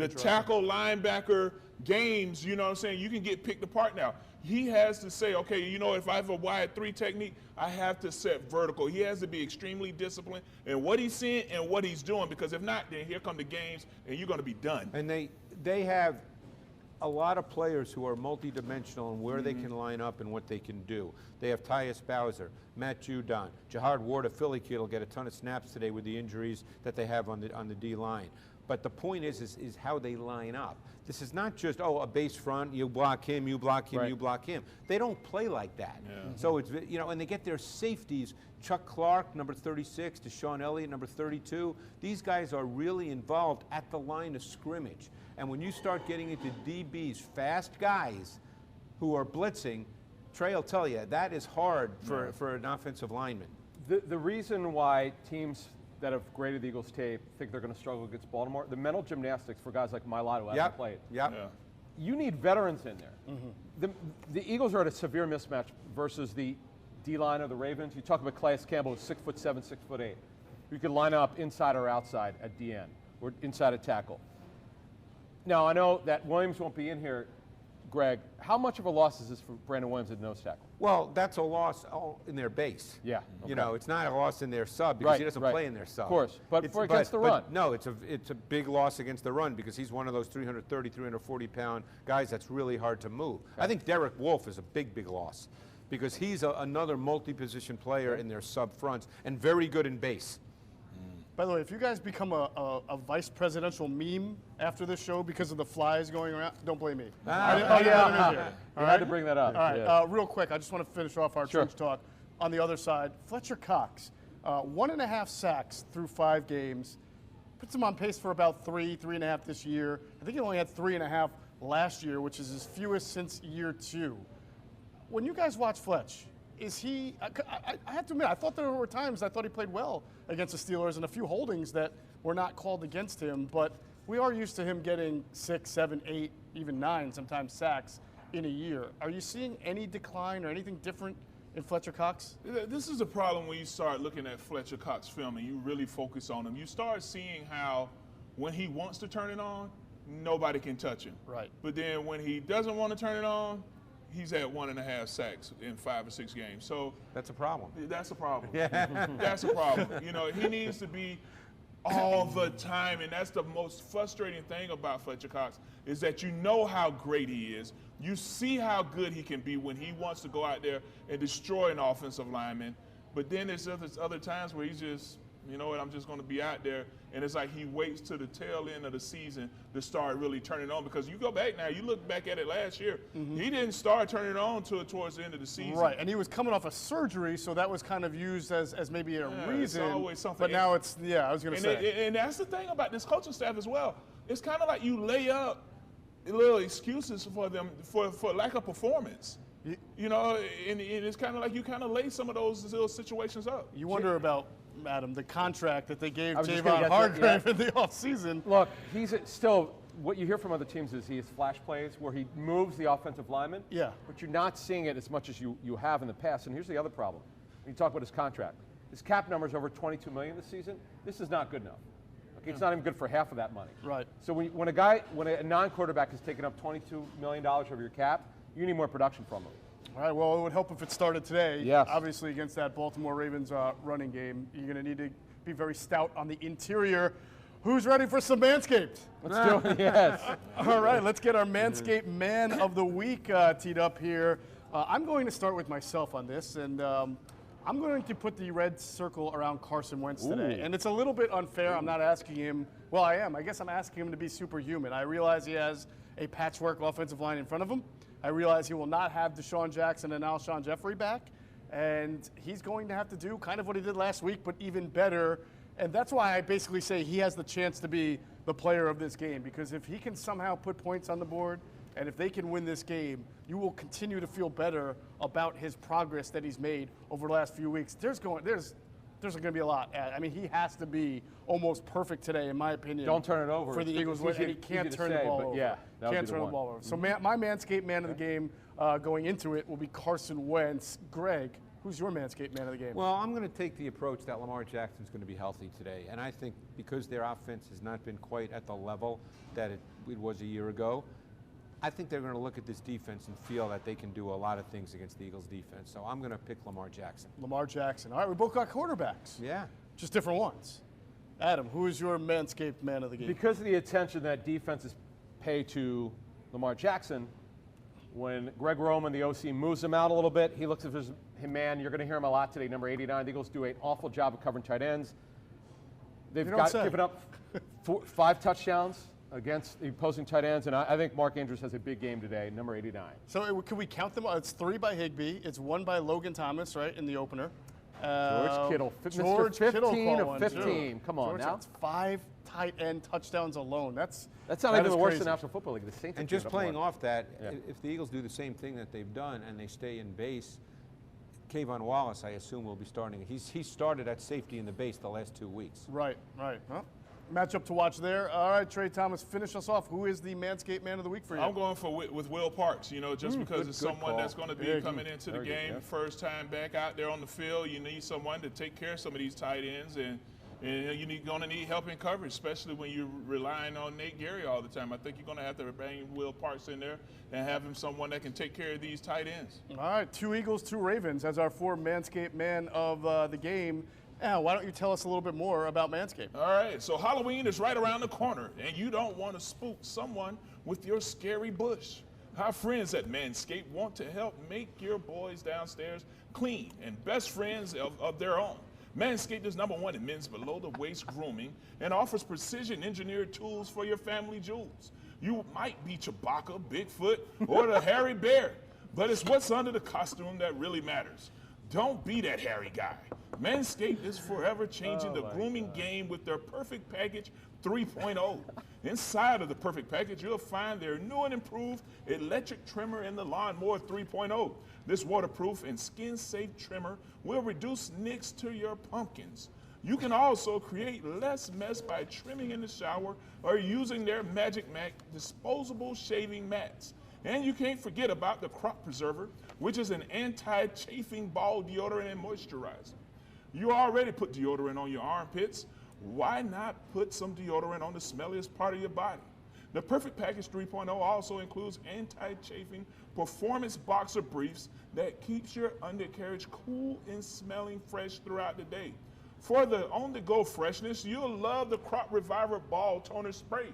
tackle linebacker games, you know what I'm saying? You can get picked apart now. He has to say, okay, you know, if I have a wide 3 technique, I have to set vertical. He has to be extremely disciplined in what he's seeing and what he's doing, because if not, then here come the games and you're going to be done. And they have a lot of players who are multidimensional in where they can line up and what they can do. They have Tyus Bowser, Matt Judon, Jahad Ward of Philly Kid will get a ton of snaps today with the injuries that they have on the D line. But the point is how they line up. This is not just, a base front, you block him, you block him, you block him. They don't play like that. So it's, and they get their safeties, Chuck Clark, number 36, Deshaun Elliott, number 32. These guys are really involved at the line of scrimmage. And when you start getting into DBs, fast guys who are blitzing, Trey will tell you, that is hard for an offensive lineman. The reason why teams that have graded the Eagles tape think they're going to struggle against Baltimore, the mental gymnastics for guys like Mailata who haven't played. You need veterans in there. The Eagles are at a severe mismatch versus the D-line of the Ravens. You talk about Calais Campbell, who's 6'7", 6'8". You could line up inside or outside at DN or inside a tackle. Now, I know that Williams won't be in here, Greg, how much of a loss is this for Brandon Williams at nose tackle? Well, that's a loss in their base. Yeah. Okay. You know, it's not a loss in their sub because he doesn't play in their sub. Of course, but against the run. But no, it's a big loss against the run because he's one of those 330, 340-pound guys that's really hard to move. Okay. I think Derek Wolfe is a big loss because he's another multi-position player in their sub fronts and very good in base. By the way, if you guys become a vice presidential meme after this show because of the flies going around, don't blame me. I had to bring that up. All right, yeah. Real quick, I just want to finish off our trench talk. On the other side, Fletcher Cox, 1.5 sacks through 5 games, puts him on pace for about 3.5 this year. I think he only had 3.5 last year, which is his fewest since year 2. When you guys watch Fletch, is he? I have to admit, I thought there were times I thought he played well against the Steelers and a few holdings that were not called against him. But we are used to him getting 6, 7, 8, even 9 sometimes sacks in a year. Are you seeing any decline or anything different in Fletcher Cox? This is a problem when you start looking at Fletcher Cox film and you really focus on him. You start seeing how when he wants to turn it on, nobody can touch him. Right. But then when he doesn't want to turn it on, he's at 1.5 sacks in 5 or 6 games. So that's a problem. That's a problem. That's a problem. You know, he needs to be all the time, and that's the most frustrating thing about Fletcher Cox is that you know how great he is. You see how good he can be when he wants to go out there and destroy an offensive lineman. But then there's other times where he's just, you know what, I'm just going to be out there. And it's like he waits to the tail end of the season to start really turning on. Because you go back now, you look back at it last year, he didn't start turning on towards the end of the season. Right, and he was coming off a surgery, so that was kind of used as maybe a reason. It's always something. But now it's, I was going to say. And that's the thing about this coaching staff as well. It's kind of like you lay up little excuses for them for lack of performance. You know, and it's kind of like you kind of lay some of those little situations up. You wonder about, Adam, the contract that they gave Javon Hargrave in the offseason. Look, he's still, what you hear from other teams is he has flash plays where he moves the offensive lineman. Yeah. But you're not seeing it as much as you have in the past. And here's the other problem. When you talk about his contract, his cap number is over $22 million this season. This is not good enough. Okay, it's not even good for half of that money. Right. So when a non-quarterback is taking up $22 million of your cap, you need more production from him. All right, well, it would help if it started today. Yes. Obviously, against that Baltimore Ravens running game, you're going to need to be very stout on the interior. Who's ready for some Manscaped? Let's do it, yes. All right, let's get our Manscaped Man of the Week teed up here. I'm going to start with myself on this, and I'm going to put the red circle around Carson Wentz today. And it's a little bit unfair. I'm not asking him. Well, I am. I guess I'm asking him to be superhuman. I realize he has a patchwork offensive line in front of him. I realize he will not have Deshaun Jackson and Alshon Jeffrey back, and he's going to have to do kind of what he did last week, but even better. And that's why I basically say he has the chance to be the player of this game, because if he can somehow put points on the board, and if they can win this game, you will continue to feel better about his progress that he's made over the last few weeks. There's going to be a lot. I mean, he has to be almost perfect today, in my opinion. Don't turn it over for the Eagles, and he can't turn the ball over. Yeah, can't turn the ball over. So my Manscaped Man of the game going into it will be Carson Wentz. Greg, who's your Manscaped Man of the game? Well, I'm going to take the approach that Lamar Jackson's going to be healthy today, and I think because their offense has not been quite at the level that it was a year ago, I think they're going to look at this defense and feel that they can do a lot of things against the Eagles' defense. So I'm going to pick Lamar Jackson. Lamar Jackson. All right, we both got quarterbacks. Yeah. Just different ones. Adam, who is your Manscaped Man of the game? Because of the attention that defenses pay to Lamar Jackson, when Greg Roman, the OC, moves him out a little bit, he looks at his man. You're going to hear him a lot today, number 89. The Eagles do an awful job of covering tight ends. They've given up 5 touchdowns against the opposing tight ends, and I think Mark Andrews has a big game today, number 89. So can we count them? It's 3 by Higbee. It's 1 by Logan Thomas, right, in the opener. George Kittle, George Mr. 15 Kittle of 15. Come on now. That's 5 tight end touchdowns alone. That's not even the worst in the National Football League. The Saints and just playing off that, if the Eagles do the same thing that they've done and they stay in base, Kayvon Wallace, I assume, will be starting. He started at safety in the base the last 2 weeks. Right. Huh? Matchup to watch there. All right, Trey Thomas, finish us off. Who is the Manscaped Man of the Week for you? I'm going with Will Parks, just because it's someone that's going to be coming into the game, first time back out there on the field. You need someone to take care of some of these tight ends and And you're going to need help in coverage, especially when you're relying on Nate Gary all the time. I think you're going to have to bring Will Parks in there and have him someone that can take care of these tight ends. All right, 2 Eagles, 2 Ravens as our 4 Manscaped man of the game. Now, why don't you tell us a little bit more about Manscaped? All right, so Halloween is right around the corner, and you don't want to spook someone with your scary bush. Our friends at Manscaped want to help make your boys downstairs clean and best friends of their own. Manscaped is #1 in men's below-the-waist grooming and offers precision-engineered tools for your family jewels. You might be Chewbacca, Bigfoot, or the hairy bear, but it's what's under the costume that really matters. Don't be that hairy guy. Manscaped is forever changing the grooming game with their Perfect Package 3.0. Inside of the Perfect Package, you'll find their new and improved electric trimmer and the Lawnmower 3.0. This waterproof and skin-safe trimmer will reduce nicks to your pumpkins. You can also create less mess by trimming in the shower or using their Magic Mac disposable shaving mats. And you can't forget about the Crop Preserver, which is an anti-chafing ball deodorant and moisturizer. You already put deodorant on your armpits. Why not put some deodorant on the smelliest part of your body? The Perfect Package 3.0 also includes anti-chafing performance boxer briefs that keeps your undercarriage cool and smelling fresh throughout the day. For the on-the-go freshness, you'll love the Crop Reviver Ball Toner Spray.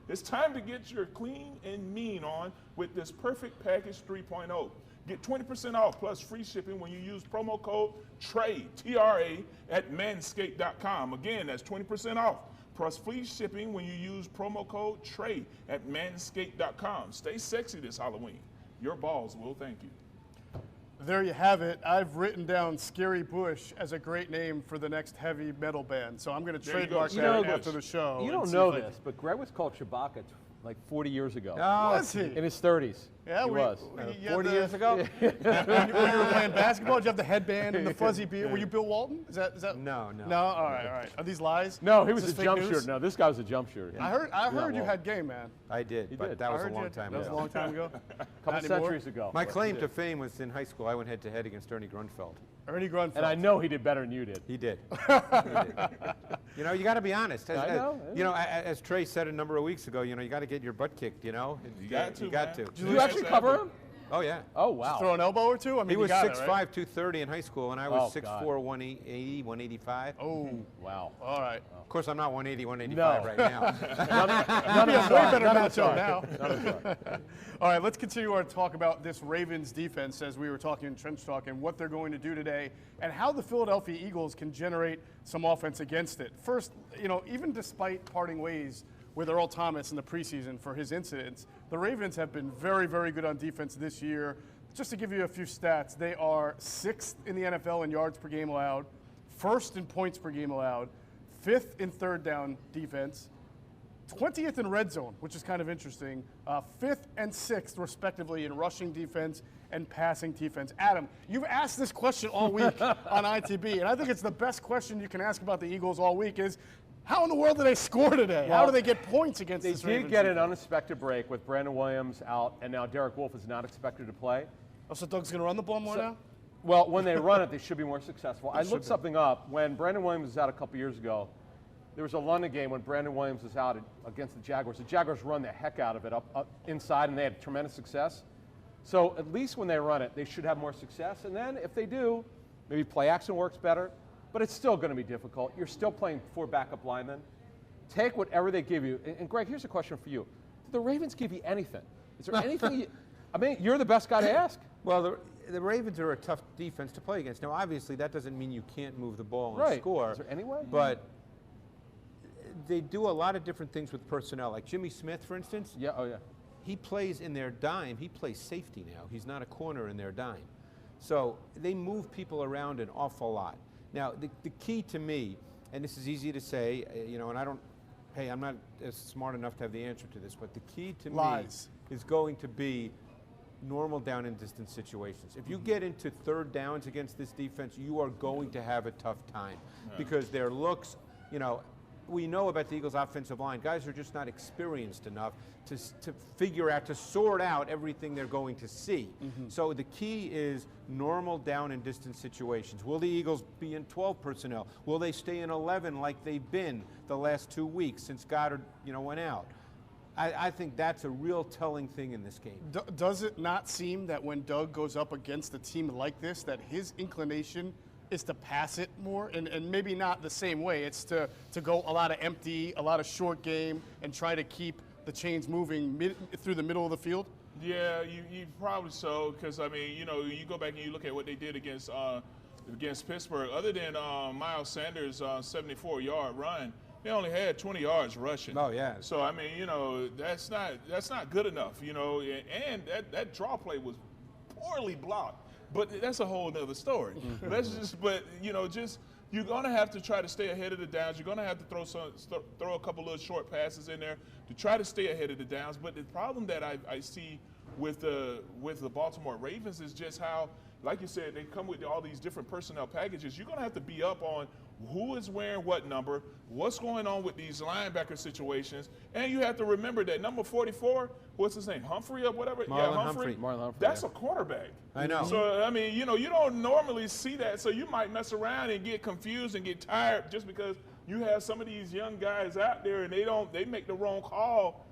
It's time to get your clean and mean on with this Perfect Package 3.0. Get 20% off plus free shipping when you use promo code TRAY, T-R-A, at manscaped.com. Again, that's 20% off plus free shipping when you use promo code TRAY at manscaped.com. Stay sexy this Halloween. Your balls will thank you. There you have it. I've written down Scary Bush as a great name for the next heavy metal band. So I'm going to trademark that after the show. You don't know this, but Greg was called Chewbacca like 40 years ago. Oh, was he? In his 30s. Yeah, he was. 40 years ago? When you were playing basketball, did you have the headband and the fuzzy beard? Were you Bill Walton? Is that? No. No? All right. Are these lies? No, he was a jump shooter. No, this guy was a jump shooter. I heard you had game, man. I did, but that was a long time ago. That was a long time ago? A couple centuries ago. My claim to fame was in high school. I went head-to-head against Ernie Grunfeld. Ernie Grunfeld. And I know he did better than you did. He did. You know, you got to be honest. As Trey said a number of weeks ago, you got to get your butt kicked, You got to. Did you actually cover him? Oh, yeah. Oh, wow. Just throw an elbow or two? I mean, he was 6'5", right? 230 in high school, and I was 6'4", 180, 185. Oh, wow. All right. Of course, I'm not 180, 185 right now. You'd be a way better matchup now. All right, let's continue our talk about this Ravens defense as we were talking in Trench Talk and what they're going to do today and how the Philadelphia Eagles can generate some offense against it. First, even despite parting ways with Earl Thomas in the preseason for his incidents, the Ravens have been very, very good on defense this year. Just to give you a few stats, they are 6th in the NFL in yards per game allowed, 1st in points per game allowed, 5th in third down defense, 20th in red zone, which is kind of interesting, 5th and 6th, respectively, in rushing defense and passing defense. Adam, you've asked this question all week on ITB, and I think it's the best question you can ask about the Eagles all week is, how in the world do they score today? How do they get points against this Ravens? They did get an unexpected break with Brandon Williams out, and now Derek Wolfe is not expected to play. Oh, so Doug's going to run the ball more now? Well, when they run it, they should be more successful. I looked something up. When Brandon Williams was out a couple years ago, there was a London game when Brandon Williams was out against the Jaguars. The Jaguars run the heck out of it up inside, and they had tremendous success. So at least when they run it, they should have more success. And then if they do, maybe play action works better. But it's still going to be difficult. You're still playing 4 backup linemen. Take whatever they give you. And Greg, here's a question for you. Did the Ravens give you anything? Is there anything you're the best guy to ask. Well, the Ravens are a tough defense to play against. Now, obviously, that doesn't mean you can't move the ball and score. Is there any way? But they do a lot of different things with personnel. Like Jimmy Smith, for instance. Yeah, oh yeah. He plays in their dime. He plays safety now. He's not a corner in their dime. So they move people around an awful lot. Now, the key to me, and this is easy to say, and I'm not as smart enough to have the answer to this, but the key to me is going to be normal down and distance situations. If you get into third downs against this defense, you are going to have a tough time because their looks, we know about the Eagles' offensive line. Guys are just not experienced enough to figure out, to sort out everything they're going to see. So the key is normal down and distance situations. Will the Eagles be in 12 personnel? Will they stay in 11 like they've been the last 2 weeks since Goddard, went out? I think that's a real telling thing in this game. Does it not seem that when Doug goes up against a team like this, that his inclination is to pass it more, and maybe not the same way? It's to go a lot of empty, a lot of short game, and try to keep the chains moving through the middle of the field? Yeah, you probably so, because, I mean, you go back and you look at what they did against Pittsburgh. Other than Miles Sanders' 74-yard run, they only had 20 yards rushing. Oh, yeah. So, I mean, that's not good enough, and that draw play was poorly blocked. But that's a whole other story. You're going to have to try to stay ahead of the downs. You're going to have to throw a couple of short passes in there to try to stay ahead of the downs. But the problem that I see with the Baltimore Ravens is just how, like you said, they come with all these different personnel packages. You're going to have to be up on who is wearing what number, what's going on with these linebacker situations, and you have to remember that number 44, what's his name, Humphrey or whatever? Marlon Humphrey. That's a quarterback. I know. So, I mean, you don't normally see that, so you might mess around and get confused and get tired just because you have some of these young guys out there and they make the wrong call.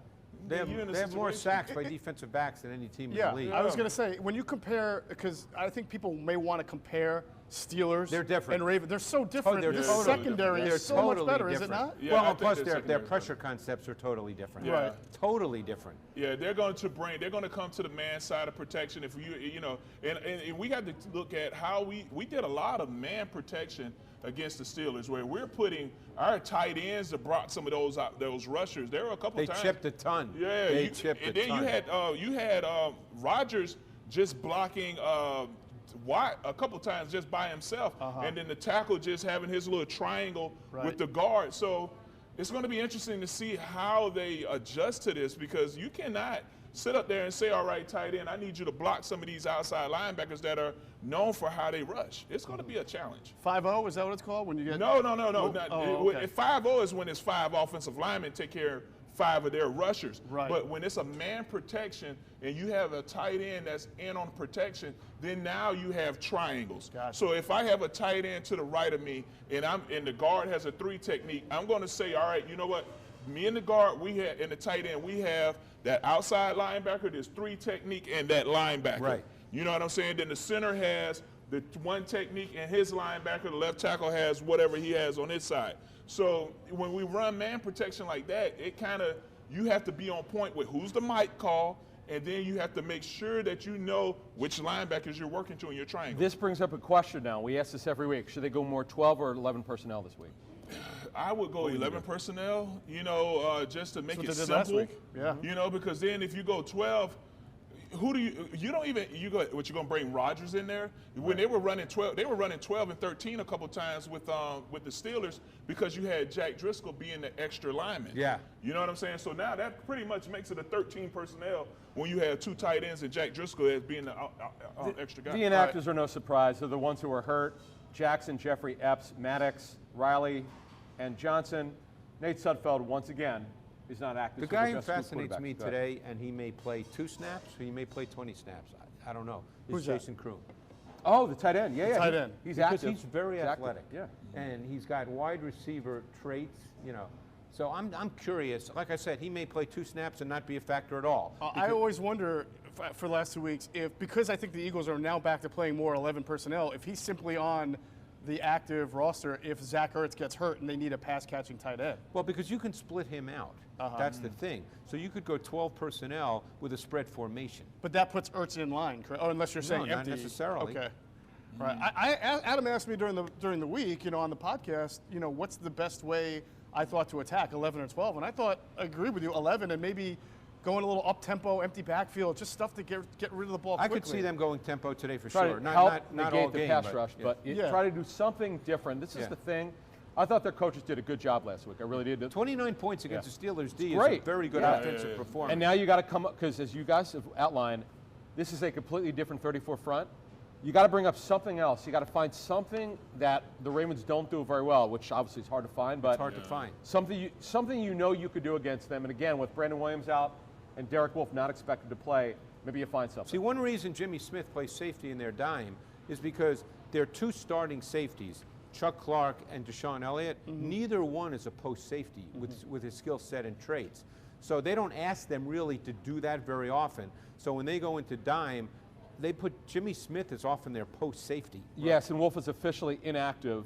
They have more sacks by defensive backs than any team in the league. I was going to say, when you compare, because I think people may want to compare Steelers and Ravens. They're so different. This secondary is so much better, is it not? Yeah, well, plus their pressure concepts are totally different. Right. Totally different. Yeah, they're going to come to the man side of protection. If and we got to look at how we did a lot of man protection against the Steelers, where we're putting our tight ends to block some of those rushers. There were a couple times they chipped a ton. Yeah, they chipped a ton. And then you had Rodgers just blocking Watt a couple times just by himself, and then the tackle just having his little triangle with the guard. So it's going to be interesting to see how they adjust to this, because you cannot sit up there and say, all right, tight end, I need you to block some of these outside linebackers that are known for how they rush. It's going to be a challenge. 5-0, is that what it's called? When you get No. 5-0 is when it's 5 offensive linemen take care of 5 of their rushers. Right. But when it's a man protection and you have a tight end that's in on protection, then now you have triangles. Gotcha. So if I have a tight end to the right of me and the guard has a 3 technique, I'm going to say, all right, you know what? Me and the guard, and the tight end, we have that outside linebacker, there's 3 technique, and that linebacker. Right. You know what I'm saying? Then the center has the 1 technique, and his linebacker, the left tackle, has whatever he has on his side. So when we run man protection like that, you have to be on point with who's the mic call, and then you have to make sure that you know which linebackers you're working to in your triangle. This brings up a question now. We ask this every week. Should they go more 12 or 11 personnel this week? I would go 11 personnel, just to make it last simple. week. Yeah. Because then if you go 12, you're going to bring Rodgers in there? When they were running 12, they were running 12 and 13 a couple times with the Steelers, because you had Jack Driscoll being the extra lineman. Yeah. You know what I'm saying? So now that pretty much makes it a 13 personnel when you have 2 tight ends and Jack Driscoll as being the extra guy. The inactives are no surprise. They're the ones who are hurt. Jackson, Jeffrey, Epps, Maddox, Riley, and Johnson. Nate Sudfeld, once again, is not active. The guy who fascinates me today, and he may play 2 snaps, or he may play 20 snaps. I don't know. Who's Jason Kroon. Oh, the tight end. Yeah, tight end. He's because active. he's very athletic. Yeah. And he's got wide receiver traits, So I'm curious. Like I said, he may play 2 snaps and not be a factor at all. I always wonder for the last 2 weeks because I think the Eagles are now back to playing more 11 personnel, if he's simply on the active roster if Zach Ertz gets hurt and they need a pass-catching tight end. Well, because you can split him out. That's the thing. So you could go 12 personnel with a spread formation. But that puts Ertz in line, correct? Oh, unless you're saying empty. Not necessarily. Okay. Right. Adam asked me during the week, on the podcast, what's the best way I thought to attack 11 or 12, and I agree with you, 11, and maybe going a little up-tempo, empty backfield, just stuff to get rid of the ball quickly. I could see them going tempo today for try sure. To not negate all the game, pass rush, but try to do something different. This is the thing. I thought their coaches did a good job last week. I really did. 29 points against the Steelers D is great. a very good offensive performance. And now you got to come up, because as you guys have outlined, this is a completely different 34 front. you got to bring up something else. You got to find something that the Ravens don't do very well, which obviously is hard to find. But it's hard to find. Something you know you could do against them. And again, with Brandon Williams out and Derek Wolfe not expected to play, maybe you find something. See, one reason Jimmy Smith plays safety in their dime is because their two starting safeties, Chuck Clark and Deshaun Elliott, neither one is a post safety with his skill set and traits. So they don't ask them really to do that very often. So when they go into dime, they put Jimmy Smith as often their post safety. Yes, and Wolfe is officially inactive.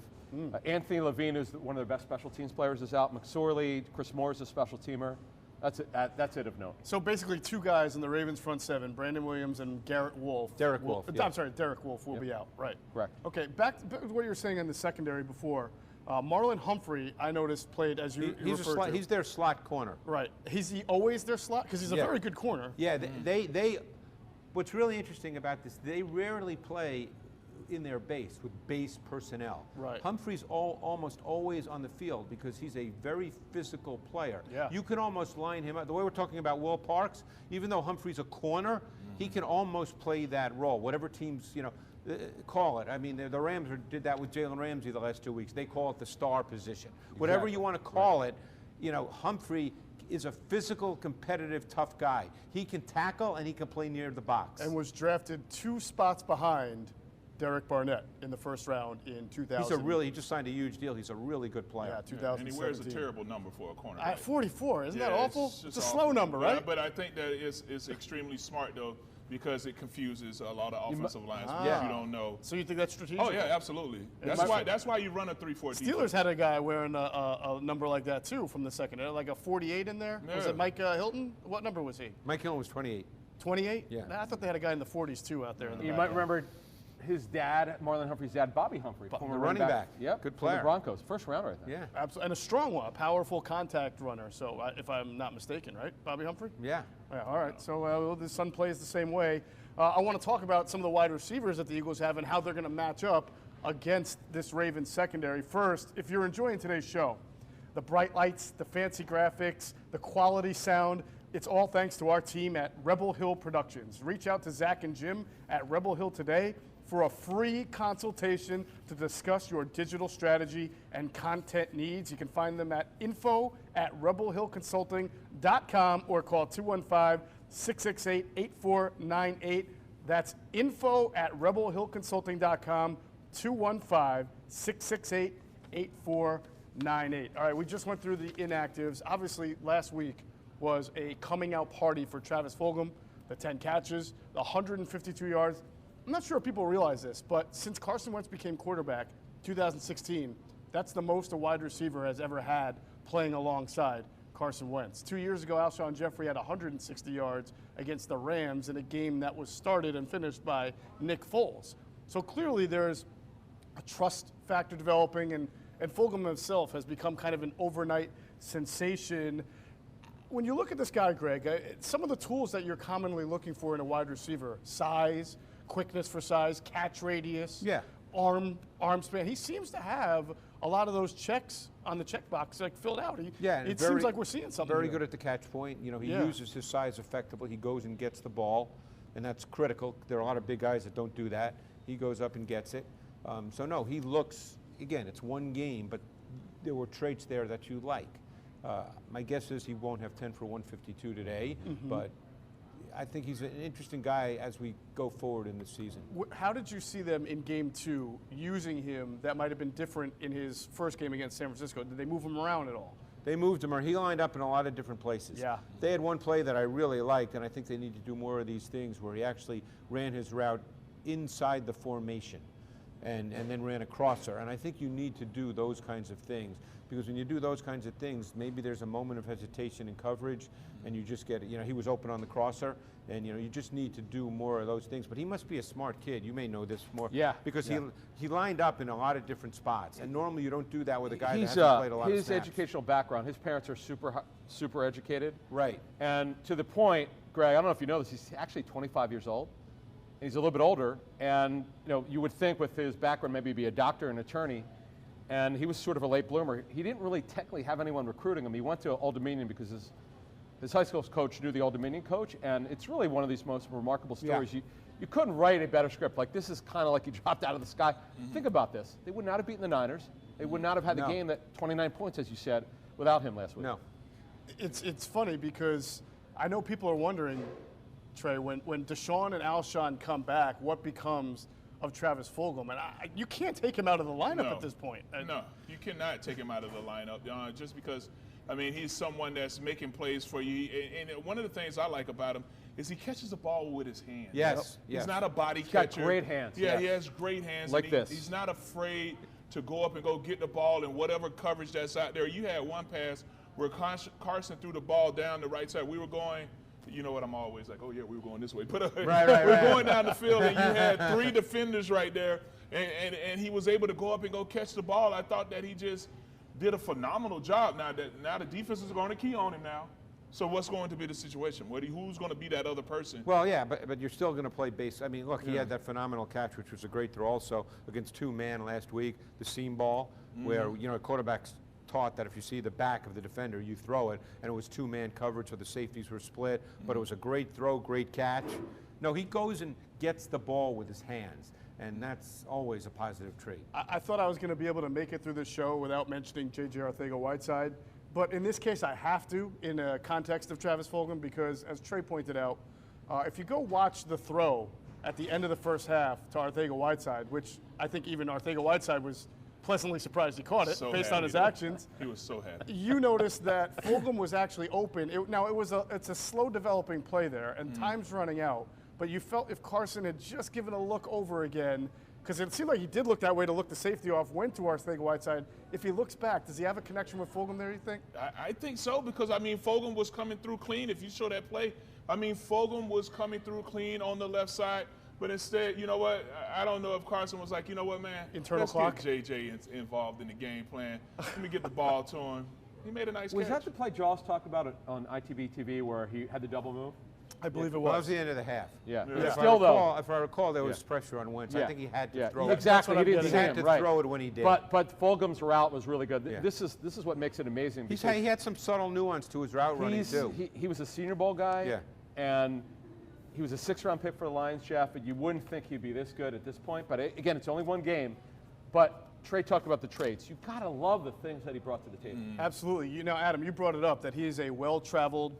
Anthony Levine, who's one of their best special teams players, is out. McSorley, Chris Moore is a special teamer. That's it of note. So basically 2 guys in the Ravens front 7, Brandon Williams and Derek Wolfe. Derek Wolfe. I'm sorry, Derek Wolfe will be out. Right. Correct. Okay, back to what you were saying in the secondary before. Marlon Humphrey, I noticed, played as you referred to. He's their slot corner. Right. Is he always their slot? Because he's a very good corner. Yeah, they what's really interesting about this, they rarely play in their base with base personnel. Right. Humphrey's almost always on the field because he's a very physical player. Yeah. You can almost line him up. The way we're talking about Will Parks, even though Humphrey's a corner, he can almost play that role. Whatever teams, call it. I mean, the Rams did that with Jalen Ramsey the last 2 weeks. They call it the star position. Whatever you want to call it, Humphrey is a physical, competitive, tough guy. He can tackle and he can play near the box. And was drafted 2 spots behind Derek Barnett in the first round in 2000. He just signed a huge deal. He's a really good player. Yeah, 2017. And he wears a terrible number for a corner. At 44, isn't that awful? It's a slow number, right? Yeah, but I think that it's extremely smart, though, because it confuses a lot of offensive lines because you don't know. So you think that's strategic? Oh, yeah, absolutely. That's why you run a 3-4 defense. Steelers had a guy wearing a number like that, too, from the second. Like a 48 in there? Yeah. Was it Mike Hilton? What number was he? Mike Hilton was 28. 28? Yeah. I thought they had a guy in the 40s, too, out there. In the you back might end. remember his dad, Marlon Humphrey's dad, Bobby Humphrey, former running back. Yep, good player. For the Broncos, first rounder, I think. Yeah, absolutely, and a strong one, a powerful contact runner. So, if I'm not mistaken, right, Bobby Humphrey? Yeah. All right. So, the son plays the same way. I want to talk about some of the wide receivers that the Eagles have and how they're going to match up against this Ravens secondary. First, if you're enjoying today's show, the bright lights, the fancy graphics, the quality sound, it's all thanks to our team at Rebel Hill Productions. Reach out to Zach and Jim at Rebel Hill today for a free consultation to discuss your digital strategy and content needs. You can find them at info@rebelhillconsulting.com or call 215-668-8498. That's info@rebelhillconsulting.com, 215-668-8498. All right, we just went through the inactives. Obviously, last week was a coming out party for Travis Fulgham, the 10 catches, the 152 yards. I'm not sure if people realize this, but since Carson Wentz became quarterback, 2016, that's the most a wide receiver has ever had playing alongside Carson Wentz. 2 years ago, Alshon Jeffrey had 160 yards against the Rams in a game that was started and finished by Nick Foles. So clearly there's a trust factor developing, and Fulgham himself has become kind of an overnight sensation. When you look at this guy, Greg, some of the tools that you're commonly looking for in a wide receiver, size, quickness for size, catch radius, arm span. He seems to have a lot of those checks on the checkbox filled out. It seems like we're seeing something. Very good at the catch point. He uses his size effectively. He goes and gets the ball, and that's critical. There are a lot of big guys that don't do that. He goes up and gets it. No, he looks, again, it's one game, but there were traits there that you like. My guess is he won't have 10 for 152 today, but I think he's an interesting guy as we go forward in the season. How did you see them in Game 2 using him that might have been different in his first game against San Francisco? Did they move him around at all? They moved him, or he lined up in a lot of different places. Yeah. They had one play that I really liked, and I think they need to do more of these things where he actually ran his route inside the formation and then ran a crosser. And I think you need to do those kinds of things, because when you do those kinds of things, maybe there's a moment of hesitation in coverage, and you just get, he was open on the crosser, and you just need to do more of those things. But he must be a smart kid. You may know this more. Yeah. Because he lined up in a lot of different spots, and normally you don't do that with a guy that hasn't played a lot of snaps. His educational background, his parents are super educated. Right. And to the point, Greg, I don't know if you know this, he's actually 25 years old. And he's a little bit older, and you would think with his background maybe be a doctor and attorney. And he was sort of a late bloomer. He didn't really technically have anyone recruiting him. He went to Old Dominion because his high school coach knew the Old Dominion coach, and it's really one of these most remarkable stories. You couldn't write a better script. Like, this is kind of like you dropped out of the sky. Think about this. They would not have beaten the Niners. They would not have had the game that 29 points, as you said, without him last week. No. It's funny because I know people are wondering, Trey, when Deshaun and Alshon come back, what becomes of Travis Fulgham? And you can't take him out of the lineup at this point. No, you cannot take him out of the lineup just because, I mean, he's someone that's making plays for you. And one of the things I like about him is he catches the ball with his hands. Yes. He's not a body He's catcher. got great hands. Yeah, he has great hands. Like this. He's not afraid to go up and go get the ball in whatever coverage that's out there. You had one pass where Carson threw the ball down the right side. We were going, you know what, I'm always like, oh, yeah, we were going this way. But we're going down the field, and you had 3 defenders right there, and he was able to go up and go catch the ball. I thought that he just did a phenomenal job. Now the defense is going to key on him now. So what's going to be the situation? Who's going to be that other person? Well, yeah, but you're still going to play base. I mean, look, he had that phenomenal catch, which was a great throw also against 2-man last week, the seam ball, where, quarterbacks taught that if you see the back of the defender, you throw it, and it was 2-man coverage, so the safeties were split, but it was a great throw, great catch. No, he goes and gets the ball with his hands, and that's always a positive trait. I thought I was going to be able to make it through this show without mentioning J.J. Arcega-Whiteside. But in this case, I have to, in a context of Travis Fulgham, because as Trey pointed out, if you go watch the throw at the end of the first half to Arcega-Whiteside, which I think even Arcega-Whiteside was pleasantly surprised he caught it based on his actions. He was so happy. You noticed that Fulgham was actually open. It's a slow developing play there, and time's running out. But you felt if Carson had just given a look over again, because it seemed like he did look that way to look the safety off, went to Arcega-Whiteside. If he looks back, does he have a connection with Fulgham there, you think? I think so, because, I mean, Fulgham was coming through clean. If you show that play, I mean, Fulgham was coming through clean on the left side. But instead, you know what? I don't know if Carson was like, you know what, man? Let's get JJ involved in the game plan. Let me get the ball to him. He made a nice catch. Was that the play Jaws talked about on ITV TV where he had the double move? I believe it was. Well, that was the end of the half. Yeah. Still, if I recall, there was pressure on Wentz. I think he had to throw it. Exactly. He didn't had to throw it when he did. But Fulgham's route was really good. This is what makes it amazing. He had some subtle nuance to his route running, too. He was a Senior Bowl guy. And he was a 6th-round pick for the Lions, Jeff, and you wouldn't think he'd be this good at this point. But again, it's only one game. But Trey talked about the traits. You've got to love the things that he brought to the table. Absolutely. Adam, you brought it up, that he is a well-traveled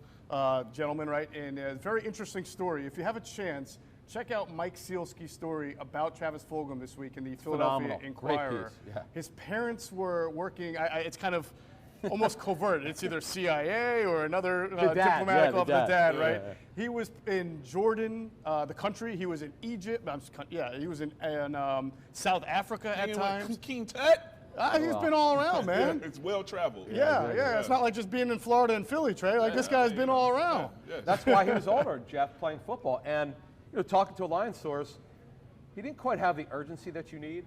gentleman, right? And a very interesting story. If you have a chance, check out Mike Sealski's story about Travis Fulgham this week in the Philadelphia Inquirer. His parents were working, it's kind of almost covert. It's either CIA or another diplomatic office. The dad, right? He was in Jordan, the country. He was in Egypt. He was in South Africa at times. King Tut? He's been all around, man. It's well traveled. Yeah. It's not like just being in Florida and Philly, Trey. Like this guy's been all around. That's why he was older, Jeff, playing football. And talking to a Lions source, he didn't quite have the urgency that you need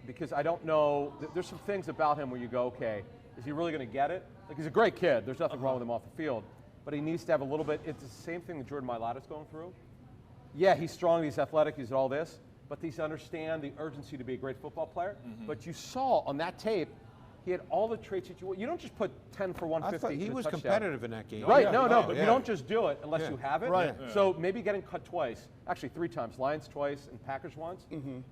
because I don't know. There's some things about him where you go, okay, is he really going to get it? Like, he's a great kid. There's nothing wrong with him off the field. But he needs to have a little bit. It's the same thing that Jordan Mailata's going through. Yeah, he's strong. He's athletic. He's all this. But he's understand the urgency to be a great football player. But you saw on that tape, he had all the traits that you don't just put 10 for 150. He was competitive in that game. Right, but you don't just do it unless you have it. Right. So maybe getting cut twice, actually 3 times, Lions twice and Packers once.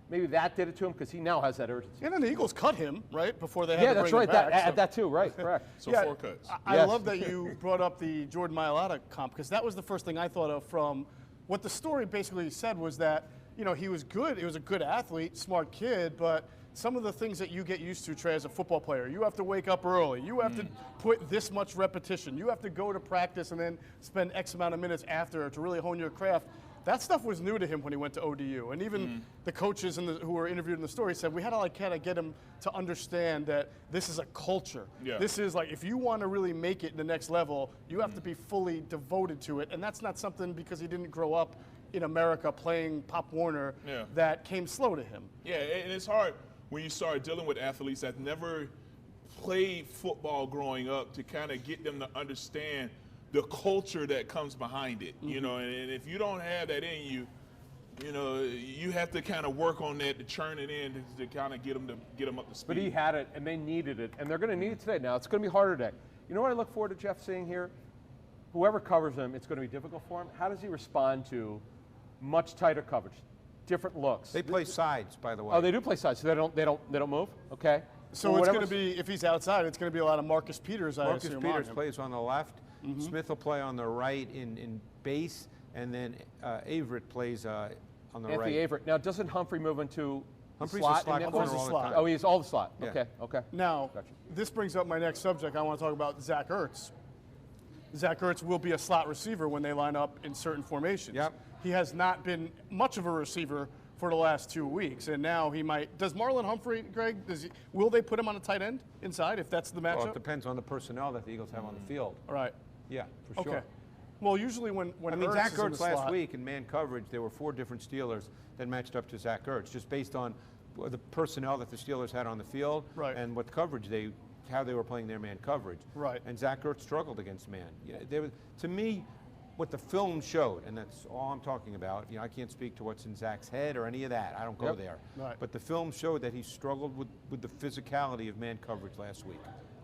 Maybe that did it to him because he now has that urgency. And then the Eagles cut him, right, before they had to bring him back. Yeah, that's right. That too, right, correct. So 4 cuts. I love that you brought up the Jordan Mailata comp because that was the first thing I thought of from what the story basically said was that, he was good. He was a good athlete, smart kid, but some of the things that you get used to, Trey, as a football player, you have to wake up early. You have to put this much repetition. You have to go to practice and then spend X amount of minutes after to really hone your craft. That stuff was new to him when he went to ODU. And even the coaches who were interviewed in the story said, we had to kind of get him to understand that this is a culture. This is like, if you want to really make it in the next level, you have to be fully devoted to it. And that's not something because he didn't grow up in America playing Pop Warner that came slow to him. Yeah, and it's hard when you start dealing with athletes that never played football growing up to kind of get them to understand the culture that comes behind it, and if you don't have that in you, you have to kind of work on that to churn it in to kind of get them up to speed. But he had it, and they needed it, and they're going to need it today. Now, it's going to be harder today. You know what I look forward to Jeff seeing here? whoever covers him, it's going to be difficult for him. How does he respond to much tighter coverage, different looks? They play sides, by the way. Oh, they do play sides, so they don't move. Okay. So it's going to be, if he's outside, it's going to be a lot of Marcus Peters. Marcus Peters plays on the left. Smith will play on the right in base, and then Averett plays on the right. Anthony Averett. Now, doesn't Humphrey move into Humphrey's slot? a slot corner all the time. Oh, he's all the slot. Yeah. Okay, okay. Now, Gotcha. this brings up my next subject. I want to talk about Zach Ertz. Zach Ertz will be a slot receiver when they line up in certain formations. Yep. He has not been much of a receiver for the last 2 weeks, and now he might. Does Marlon Humphrey, Greg? Will they put him on a tight end inside if that's the matchup? Well, it depends on the personnel that the Eagles have on the field. All right. Yeah, for sure. Okay. Well, usually when Ertz Zach is in the Ertz last slot, week in man coverage, there were 4 different Steelers that matched up to Zach Ertz, just based on the personnel that the Steelers had on the field and what coverage how they were playing their man coverage. Right. And Zach Ertz struggled against man. To me, what the film showed, and that's all I'm talking about. I can't speak to what's in Zach's head or any of that. I don't go there. Right. But the film showed that he struggled with the physicality of man coverage last week.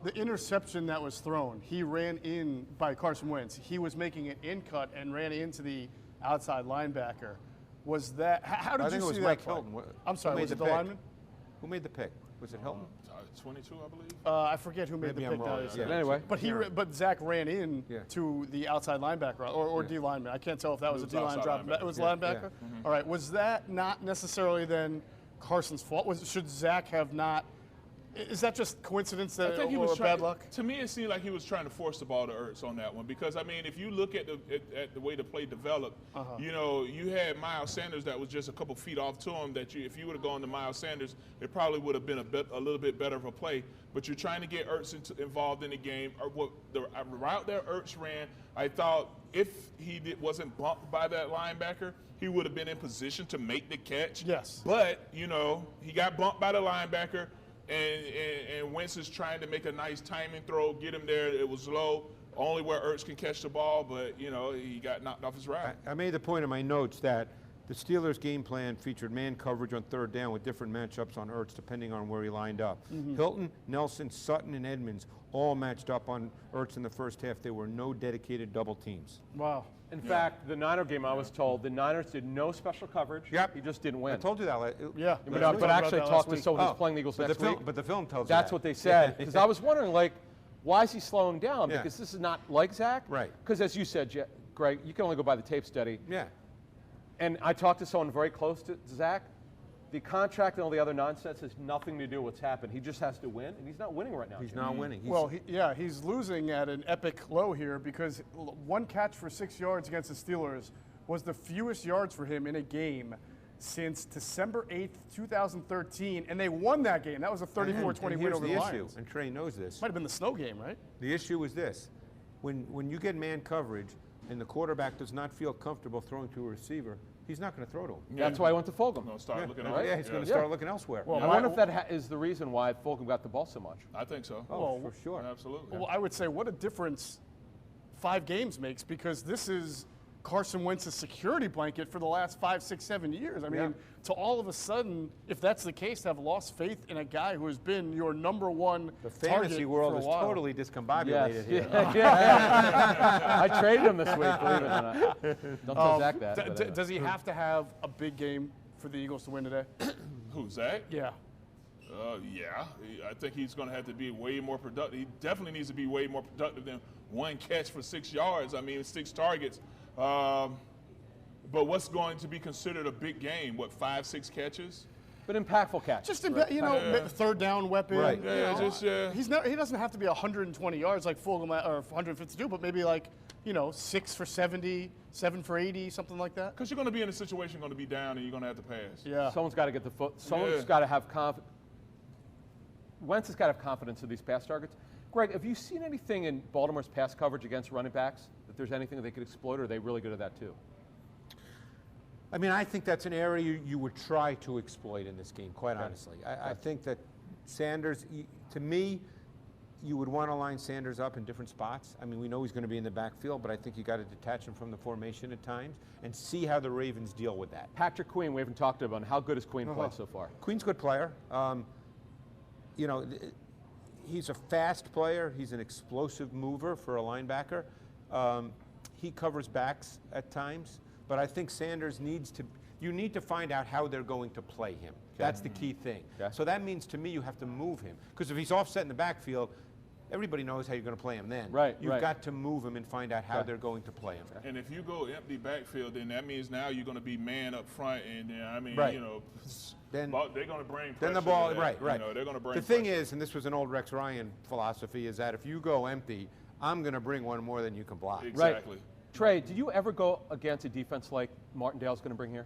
the interception that was thrown, he ran in by Carson Wentz. He was making an in cut and ran into the outside linebacker. Was that? How did you see that? I think it was Mike Hilton. I'm sorry, was it the lineman? Who made the pick? Was it Hilton? 22, I believe. I forget who made Maybe the I'm pick. wrong. Yeah. Anyway, but Zach ran in to the outside linebacker or D lineman. I can't tell if that was a D line drop. It was linebacker. Yeah. Mm-hmm. All right. Was that not necessarily then Carson's fault? Should Zach have not? Is that just coincidence that, or bad luck? To me, it seemed like he was trying to force the ball to Ertz on that one because, I mean, if you look at the way the play developed, you know, you had Miles Sanders that was just a couple feet off to him that if you would have gone to Miles Sanders, it probably would have been a little bit better of a play. But you're trying to get Ertz involved in the game. Or the route that Ertz ran, I thought if he wasn't bumped by that linebacker, he would have been in position to make the catch. Yes. But, you know, he got bumped by the linebacker. And Wentz is trying to make a nice timing throw, get him there. It was low, only where Ertz can catch the ball, but, you know, he got knocked off his route. I made the point in my notes that the Steelers' game plan featured man coverage on third down with different matchups on Ertz depending on where he lined up. Hilton, Nelson, Sutton, and Edmonds all matched up on Ertz in the first half. There were no dedicated double teams. Wow. In fact, the Niner game, I was told, the Niners did no special coverage. Yep. He just didn't win. I told you that. Yeah. But actually talked to someone who's playing the Eagles next week. But the film tells you that's what they said. Because I was wondering, like, why is he slowing down? Yeah. Because this is not like Zach. Right. Because as you said, Greg, you can only go by the tape study. Yeah. And I talked to someone very close to Zach. The contract and all the other nonsense has nothing to do with what's happened. He just has to win, and he's not winning right now. He's not winning. He's losing at an epic low here because one catch for 6 yards against the Steelers was the fewest yards for him in a game since December 8th, 2013, and they won that game. That was a 34-20 win over the Lions. And Trey knows this. Might have been the snow game, right? The issue is this. When you get man coverage and the quarterback does not feel comfortable throwing to a receiver, he's not going to throw to him. That's why I went to Fulgham. He's going to start looking elsewhere. Well, I wonder if that is the reason why Fulgham got the ball so much. I think so. Oh, for sure. Absolutely. Well, I would say what a difference 5 games makes because this is Carson Wentz's security blanket for the last 5, 6, 7 years. I mean, to all of a sudden, if that's the case, have lost faith in a guy who has been your number one The fantasy world is totally discombobulated here. I traded him this week, believe it or not. Don't tell Zach that. Does he have to have a big game for the Eagles to win today? Who, Zach? Yeah. Yeah. I think he's going to have to be way more productive. He definitely needs to be way more productive than one catch for 6 yards. I mean, 6 targets. But what's going to be considered a big game? What, 5, 6 catches? But impactful catch. Just third down weapon. Right. He doesn't have to be 120 yards like Fulgham or 152, but maybe 6 for 70, 7 for 80, something like that. Because you're going to be in a situation going to be down and you're going to have to pass. Yeah. Someone's got to get the foot. Someone's got to have confidence. Wentz has got to have confidence in these pass targets. Greg, have you seen anything in Baltimore's pass coverage against running backs? That there's anything that they could exploit, or are they really good at that too? I mean, I think that's an area you would try to exploit in this game, quite honestly. I think that Sanders, to me, you would want to line Sanders up in different spots. I mean, we know he's going to be in the backfield, but I think you got to detach him from the formation at times and see how the Ravens deal with that. Patrick Queen, we haven't talked about. How good has Queen played so far? Queen's a good player. He's a fast player. He's an explosive mover for a linebacker. He covers backs at times, but I think Sanders needs to. You need to find out how they're going to play him. Okay. That's the key thing. Okay. So that means to me you have to move him, because if he's offset in the backfield, everybody knows how you're going to play him then. Right. You've got to move him and find out how they're going to play him. And if you go empty backfield, then that means now you're going to be man up front, and then they're going to bring pressure. Then the ball, right. You know, they're going to bring. The thing is, and this was an old Rex Ryan philosophy, is that if you go empty, I'm going to bring one more than you can block. Exactly. Right. Trey, did you ever go against a defense like Martindale's going to bring here?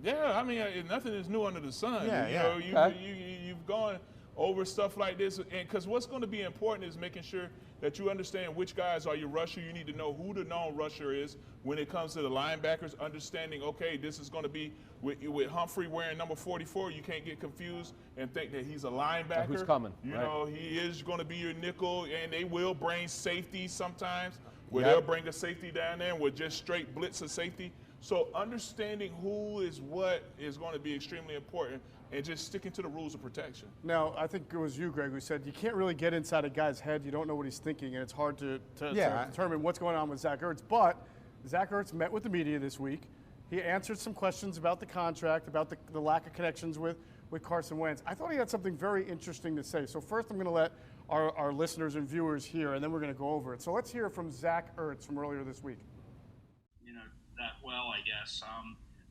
Yeah, I mean, nothing is new under the sun. Yeah, You've gone over stuff like this, and because what's going to be important is making sure that you understand which guys are your rusher. You need to know who the known rusher is when it comes to the linebackers, understanding, okay, this is going to be with Humphrey wearing number 44. You can't get confused and think that he's a linebacker. Who's coming? You know, he is going to be your nickel, and they will bring safety sometimes where they'll bring a safety down there with just straight blitz of safety. So understanding who is what is going to be extremely important, and just sticking to the rules of protection. Now, I think it was you, Greg, who said you can't really get inside a guy's head. You don't know what he's thinking, and it's hard to determine what's going on with Zach Ertz. But Zach Ertz met with the media this week. He answered some questions about the contract, about the lack of connections with Carson Wentz. I thought he had something very interesting to say. So first I'm going to let our listeners and viewers hear, and then we're going to go over it. So let's hear from Zach Ertz from earlier this week. That well, I guess.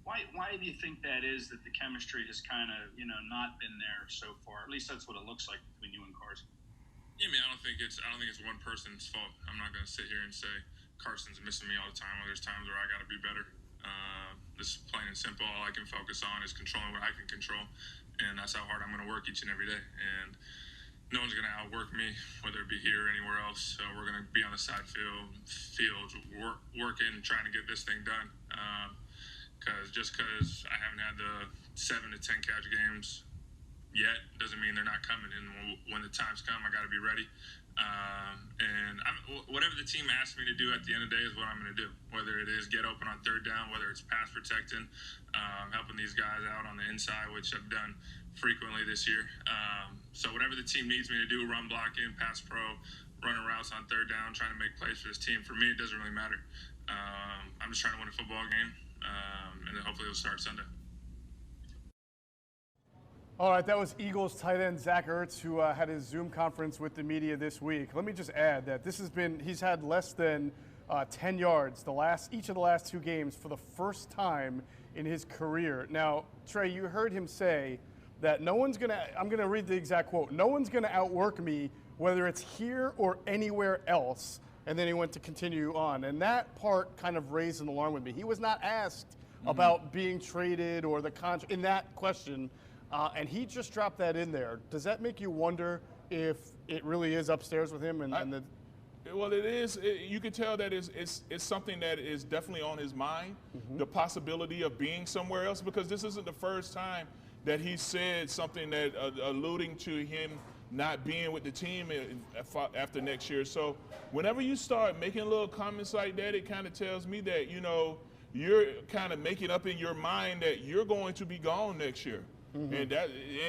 Why do you think that is, that the chemistry has kind of, not been there so far? At least that's what it looks like between you and Carson. Yeah, I don't think it's one person's fault. I'm not going to sit here and say Carson's missing me all the time. Well, there's times where I got to be better. This is plain and simple. All I can focus on is controlling what I can control, and that's how hard I'm going to work each and every day. And no one's going to outwork me, whether it be here or anywhere else. So we're going to be on the side field working, trying to get this thing done. Because I haven't had the 7 to 10 catch games yet doesn't mean they're not coming. And when the times come, I got to be ready. And whatever the team asks me to do at the end of the day is what I'm going to do. Whether it is get open on third down, whether it's pass protecting, helping these guys out on the inside, which I've done frequently this year. So whatever the team needs me to do, run blocking, pass pro, running routes on third down, trying to make plays for this team, for me, it doesn't really matter. I'm just trying to win a football game, and then hopefully it'll start Sunday. All right, that was Eagles tight end Zach Ertz, who had his Zoom conference with the media this week. Let me just add that he's had less than 10 yards each of the last 2 games for the first time in his career. Now, Trey, you heard him say that I'm going to read the exact quote, no one's going to outwork me, whether it's here or anywhere else. And then he went to continue on. And that part kind of raised an alarm with me. He was not asked about being traded or the contract in that question. And he just dropped that in there. Does that make you wonder if it really is upstairs with him? Well, it is. You can tell that it's something that is definitely on his mind, the possibility of being somewhere else, because this isn't the first time that he said something that alluding to him not being with the team after next year. So whenever you start making little comments like that, it kind of tells me that, you're kind of making up in your mind that you're going to be gone next year. And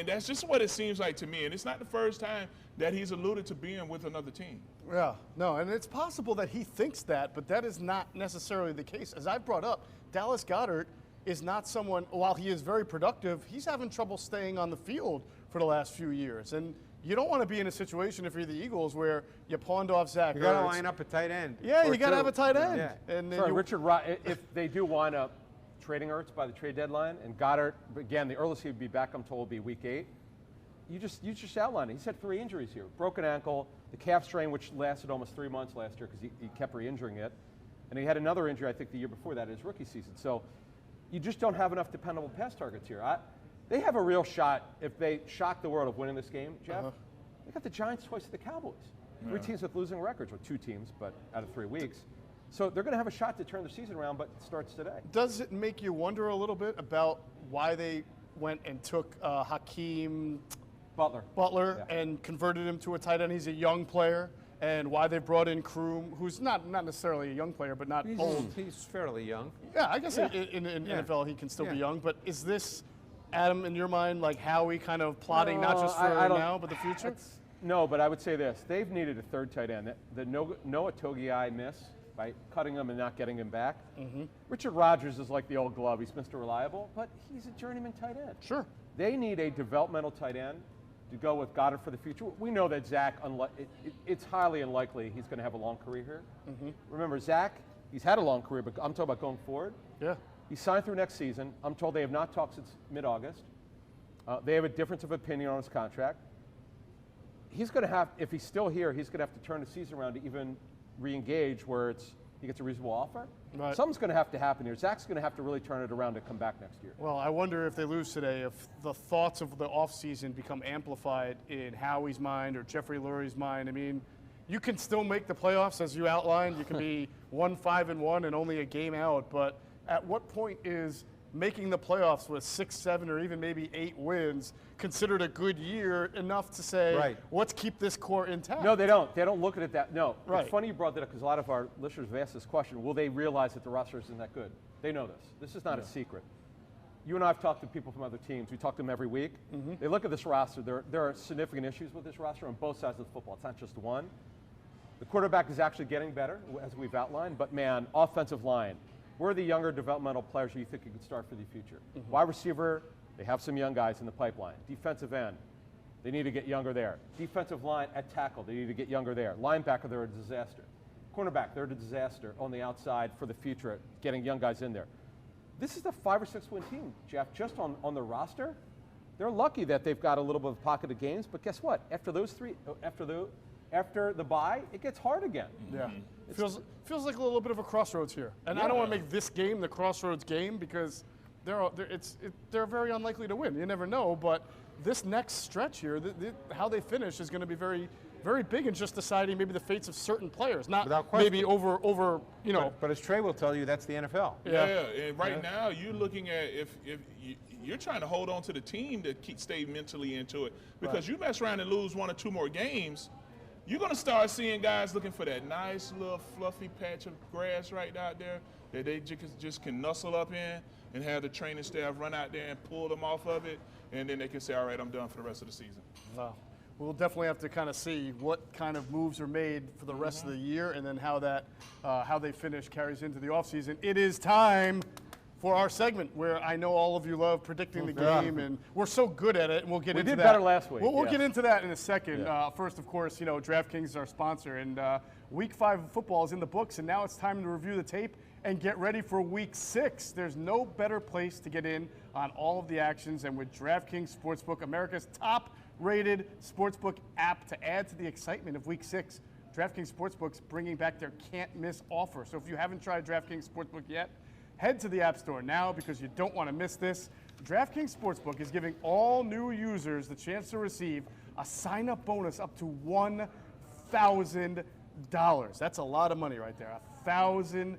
that's just what it seems like to me. And it's not the first time that he's alluded to being with another team. Yeah, no, and it's possible that he thinks that, but that is not necessarily the case. As I brought up, Dallas Goedert is not someone, while he is very productive, he's having trouble staying on the field for the last few years. And you don't want to be in a situation, if you're the Eagles, where you pawned off Zach Ertz. You got to line up a tight end. Yeah, you got to have a tight end. Yeah. And Sorry, Richard, if they do wind up trading Ertz by the trade deadline, and Goddard, again, the earliest he would be back, I'm told, will be week 8. You just outlined it. He's had 3 injuries here. Broken ankle, the calf strain, which lasted almost 3 months last year because he kept re-injuring it. And he had another injury, I think, the year before that, his rookie season. So you just don't have enough dependable pass targets here. They have a real shot, if they shock the world, of winning this game, Jeff. They got the Giants twice to the Cowboys. 3 teams with losing records, or 2 teams, but out of 3 weeks. So they're going to have a shot to turn the season around, but it starts today. Does it make you wonder a little bit about why they went and took Hakeem Butler and converted him to a tight end? He's a young player. And why they brought in Kroom, who's not necessarily a young player, but not old. He's fairly young. Yeah, I guess in NFL he can still be young. But is this, Adam, in your mind, like Howie kind of plotting not just for now, but the future? No, but I would say this. They've needed a third tight end. The Noah Togiai miss by cutting him and not getting him back. Richard Rodgers is like the old glove. He's Mr. Reliable, but he's a journeyman tight end. Sure. They need a developmental tight end to go with Goddard for the future. We know that Zach, it's highly unlikely he's going to have a long career here. Remember, Zach, he's had a long career, but I'm talking about going forward. Yeah. He signed through next season. I'm told they have not talked since mid-August. They have a difference of opinion on his contract. He's going to have, if he's still here, he's going to have to turn the season around to even re-engage where he gets a reasonable offer. Right. Something's going to have to happen here. Zach's going to have to really turn it around to come back next year. Well, I wonder if they lose today, if the thoughts of the offseason become amplified in Howie's mind or Jeffrey Lurie's mind. I mean, you can still make the playoffs, as you outlined. You can be 1-5-1 and only a game out. But at what point is making the playoffs with 6, 7, or even maybe 8 wins considered a good year enough to say, let's keep this core intact? No, they don't. They don't look at it that. No. Right. It's funny you brought that up because a lot of our listeners have asked this question. Will they realize that the roster isn't that good? They know this. This is not a secret. You and I have talked to people from other teams. We talk to them every week. They look at this roster. There are significant issues with this roster on both sides of the football. It's not just one. The quarterback is actually getting better, as we've outlined. But, man, offensive line. Where are the younger developmental players who you think you could start for the future? Wide receiver, they have some young guys in the pipeline. Defensive end, they need to get younger there. Defensive line at tackle, they need to get younger there. Linebacker, they're a disaster. Cornerback, they're a disaster on the outside for the future, getting young guys in there. This is the 5 or 6 win team, Jeff, just on the roster. They're lucky that they've got a little bit of pocket of games, but guess what? After the bye, it gets hard again. Yeah. Feels like a little bit of a crossroads here. And I don't want to make this game the crossroads game because they're very unlikely to win. You never know, but this next stretch here, how they finish is going to be very, very big in just deciding maybe the fates of certain players, not maybe over you know. But as Trey will tell you, that's the NFL. Yeah, and right now you're looking at if you're trying to hold on to the team to stay mentally into it because you mess around and lose 1 or 2 more games. You're going to start seeing guys looking for that nice little fluffy patch of grass right out there that they just can nuzzle up in and have the training staff run out there and pull them off of it, and then they can say, all right, I'm done for the rest of the season. Wow. We'll definitely have to kind of see what kind of moves are made for the rest of the year and then how they finish carries into the offseason. It is time for our segment where I know all of you love predicting the game, and we're so good at it, and we'll get into that. We did better last week. We'll get into that in a second. First, of course, DraftKings is our sponsor, and Week 5 of football is in the books, and now it's time to review the tape and get ready for Week 6. There's no better place to get in on all of the actions than with DraftKings Sportsbook, America's top-rated sportsbook app. To add to the excitement of Week 6, DraftKings Sportsbook's bringing back their can't-miss offer. So if you haven't tried DraftKings Sportsbook yet, head to the App Store now because you don't want to miss this. DraftKings Sportsbook is giving all new users the chance to receive a sign-up bonus up to $1,000. That's a lot of money right there, $1,000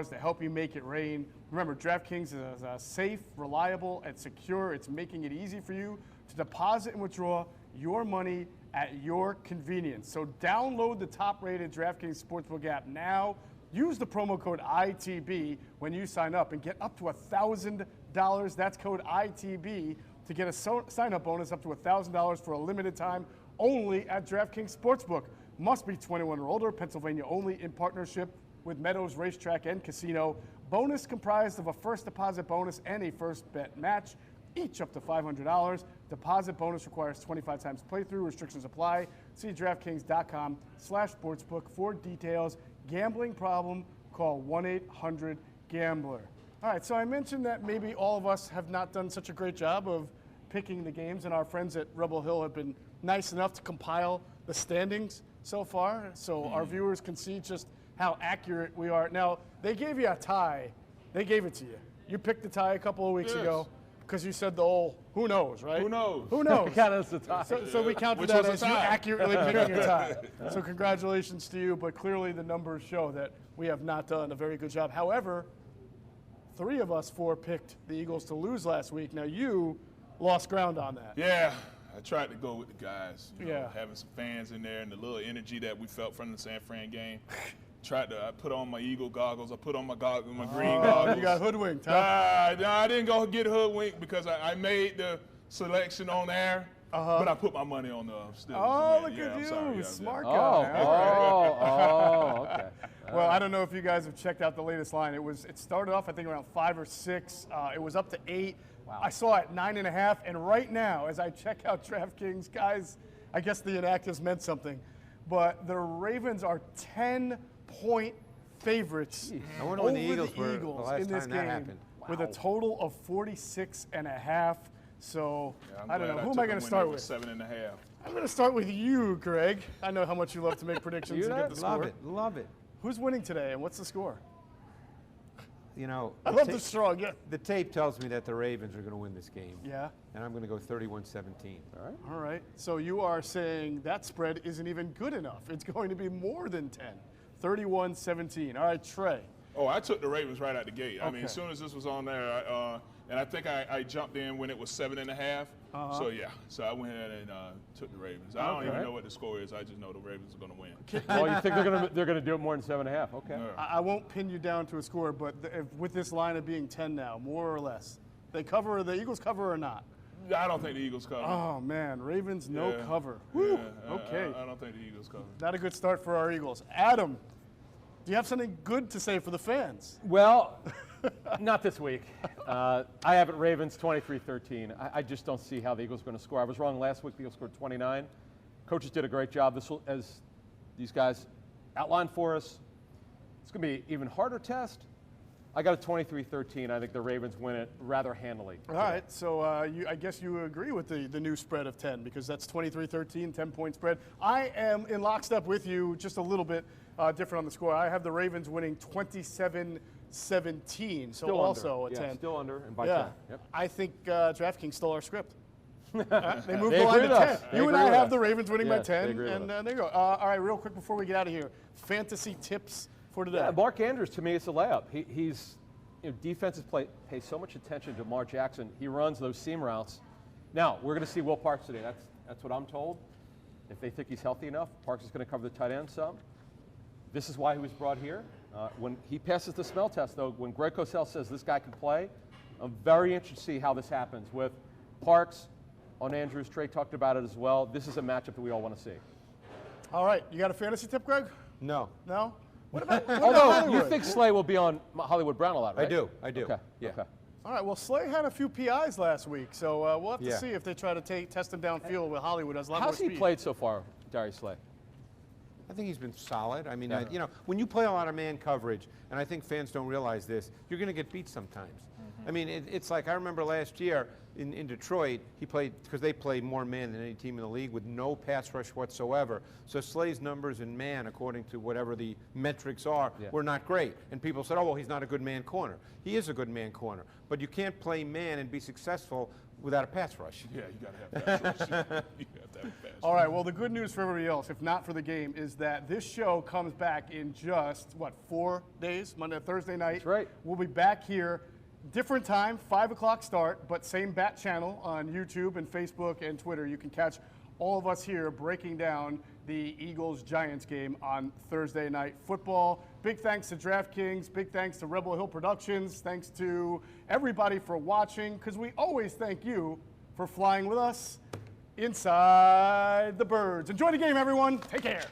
to help you make it rain. Remember, DraftKings is safe, reliable, and secure. It's making it easy for you to deposit and withdraw your money at your convenience. So download the top-rated DraftKings Sportsbook app now. Use the promo code ITB when you sign up and get up to $1,000. That's code ITB to get a sign-up bonus up to $1,000 for a limited time only at DraftKings Sportsbook. Must be 21 or older, Pennsylvania only, in partnership with Meadows Racetrack and Casino. Bonus comprised of a first deposit bonus and a first bet match, each up to $500. Deposit bonus requires 25 times playthrough. Restrictions apply. See DraftKings.com/sportsbook for details. Gambling problem, call 1-800-GAMBLER. All right, so I mentioned that maybe all of us have not done such a great job of picking the games, and our friends at Rebel Hill have been nice enough to compile the standings so far, so our viewers can see just how accurate we are. Now, they gave you a tie. They gave it to you. You picked the tie a couple of weeks ago because you said the whole, who knows, right? Who knows? Who knows? Count as a tie. So we counted that as you accurately picking a tie. So congratulations to you, but clearly the numbers show that we have not done a very good job. However, 3 of us 4 picked the Eagles to lose last week. Now you lost ground on that. Yeah, I tried to go with the guys. You know, having some fans in there and the little energy that we felt from the San Fran game. I put on my Eagle goggles. I put on my green goggles. You got hoodwinked, huh? No, I didn't go get hoodwinked because I made the selection on air. But I put my money on the Steelers. Oh, look at you. Sorry, smart guy. Okay. Well, I don't know if you guys have checked out the latest line. It started off, I think, around 5 or 6. It was up to 8. Wow. I saw it 9.5. And right now, as I check out DraftKings, guys, I guess the inactives meant something. But the Ravens are 10-point favorites over the Eagles in this game with a total of 46.5. So, I don't know. Who am I going to start with? 7.5. I'm going to start with you, Greg. I know how much you love to make predictions and get the score. Love it. Who's winning today, and what's the score? You know, I love the strong. Yeah. The tape tells me that the Ravens are going to win this game. Yeah. And I'm going to go 31-17. All right. All right. So you are saying that spread isn't even good enough. It's going to be more than 10. 31-17. All right, Trey. Oh, I took the Ravens right out the gate. I mean, as soon as this was on there, and I think I jumped in when it was 7.5. So yeah, so I went ahead and took the Ravens. I don't even know what the score is. I just know the Ravens are going to win. Oh, you think they're going to do it more than 7.5? Okay. I won't pin you down to a score, but with this line of being 10 now, more or less, the Eagles cover or not? I don't think the Eagles cover. Oh man, Ravens no cover. Woo. Okay. I don't think the Eagles cover. Not a good start for our Eagles. Adam, do you have something good to say for the fans? Well, not this week. I have it Ravens 23-13. I just don't see how the Eagles are going to score. I was wrong last week. The Eagles scored 29. Coaches did a great job. This will, as these guys outlined for us, it's going to be an even harder test. I got a 23-13. I think the Ravens win it rather handily. All right, so I guess you agree with the new spread of 10 because that's 23-13, 10-point spread. I am in lockstep with you, just a little bit different on the score. I have the Ravens winning 27-17, so still also under. a 10. Still under and by 10. Yep. I think DraftKings stole our script. They moved the line to 10. You and I have the Ravens winning by 10, and there you go. All right, real quick before we get out of here, fantasy tips for today. Yeah, Mark Andrews, to me, it's a layup. He's defenses pay so much attention to Lamar Jackson. He runs those seam routes. Now, we're going to see Will Parks today. That's what I'm told. If they think he's healthy enough, Parks is going to cover the tight end some. This is why he was brought here. When he passes the smell test, though, when Greg Cosell says this guy can play, I'm very interested to see how this happens with Parks on Andrews. Trey talked about it as well. This is a matchup that we all want to see. All right. You got a fantasy tip, Greg? No. No? What about Although you think Slay will be on Hollywood Brown a lot, right? I do. Okay. Yeah. Okay. All right. Well, Slay had a few PIs last week, so we'll have to see if they try to test him downfield with Hollywood. Has a lot more speed. How's he played so far, Darius Slay? I think he's been solid. I mean, you know, when you play a lot of man coverage, and I think fans don't realize this, you're going to get beat sometimes. I mean, it's like I remember last year in Detroit, he played, because they played more man than any team in the league with no pass rush whatsoever. So Slay's numbers in man, according to whatever the metrics are, were not great. And people said, oh, well, he's not a good man corner. He is a good man corner. But you can't play man and be successful without a pass rush. Yeah, you got to have pass rush. You have to have pass rush. All right, well, the good news for everybody else, if not for the game, is that this show comes back in just, 4 days? Monday, Thursday night. That's right. We'll be back here. Different time, 5 o'clock start, but same bat channel on YouTube and Facebook and Twitter. You can catch all of us here breaking down the Eagles-Giants game on Thursday Night Football. Big thanks to DraftKings. Big thanks to Rebel Hill Productions. Thanks to everybody for watching, because we always thank you for flying with us inside the birds. Enjoy the game, everyone. Take care.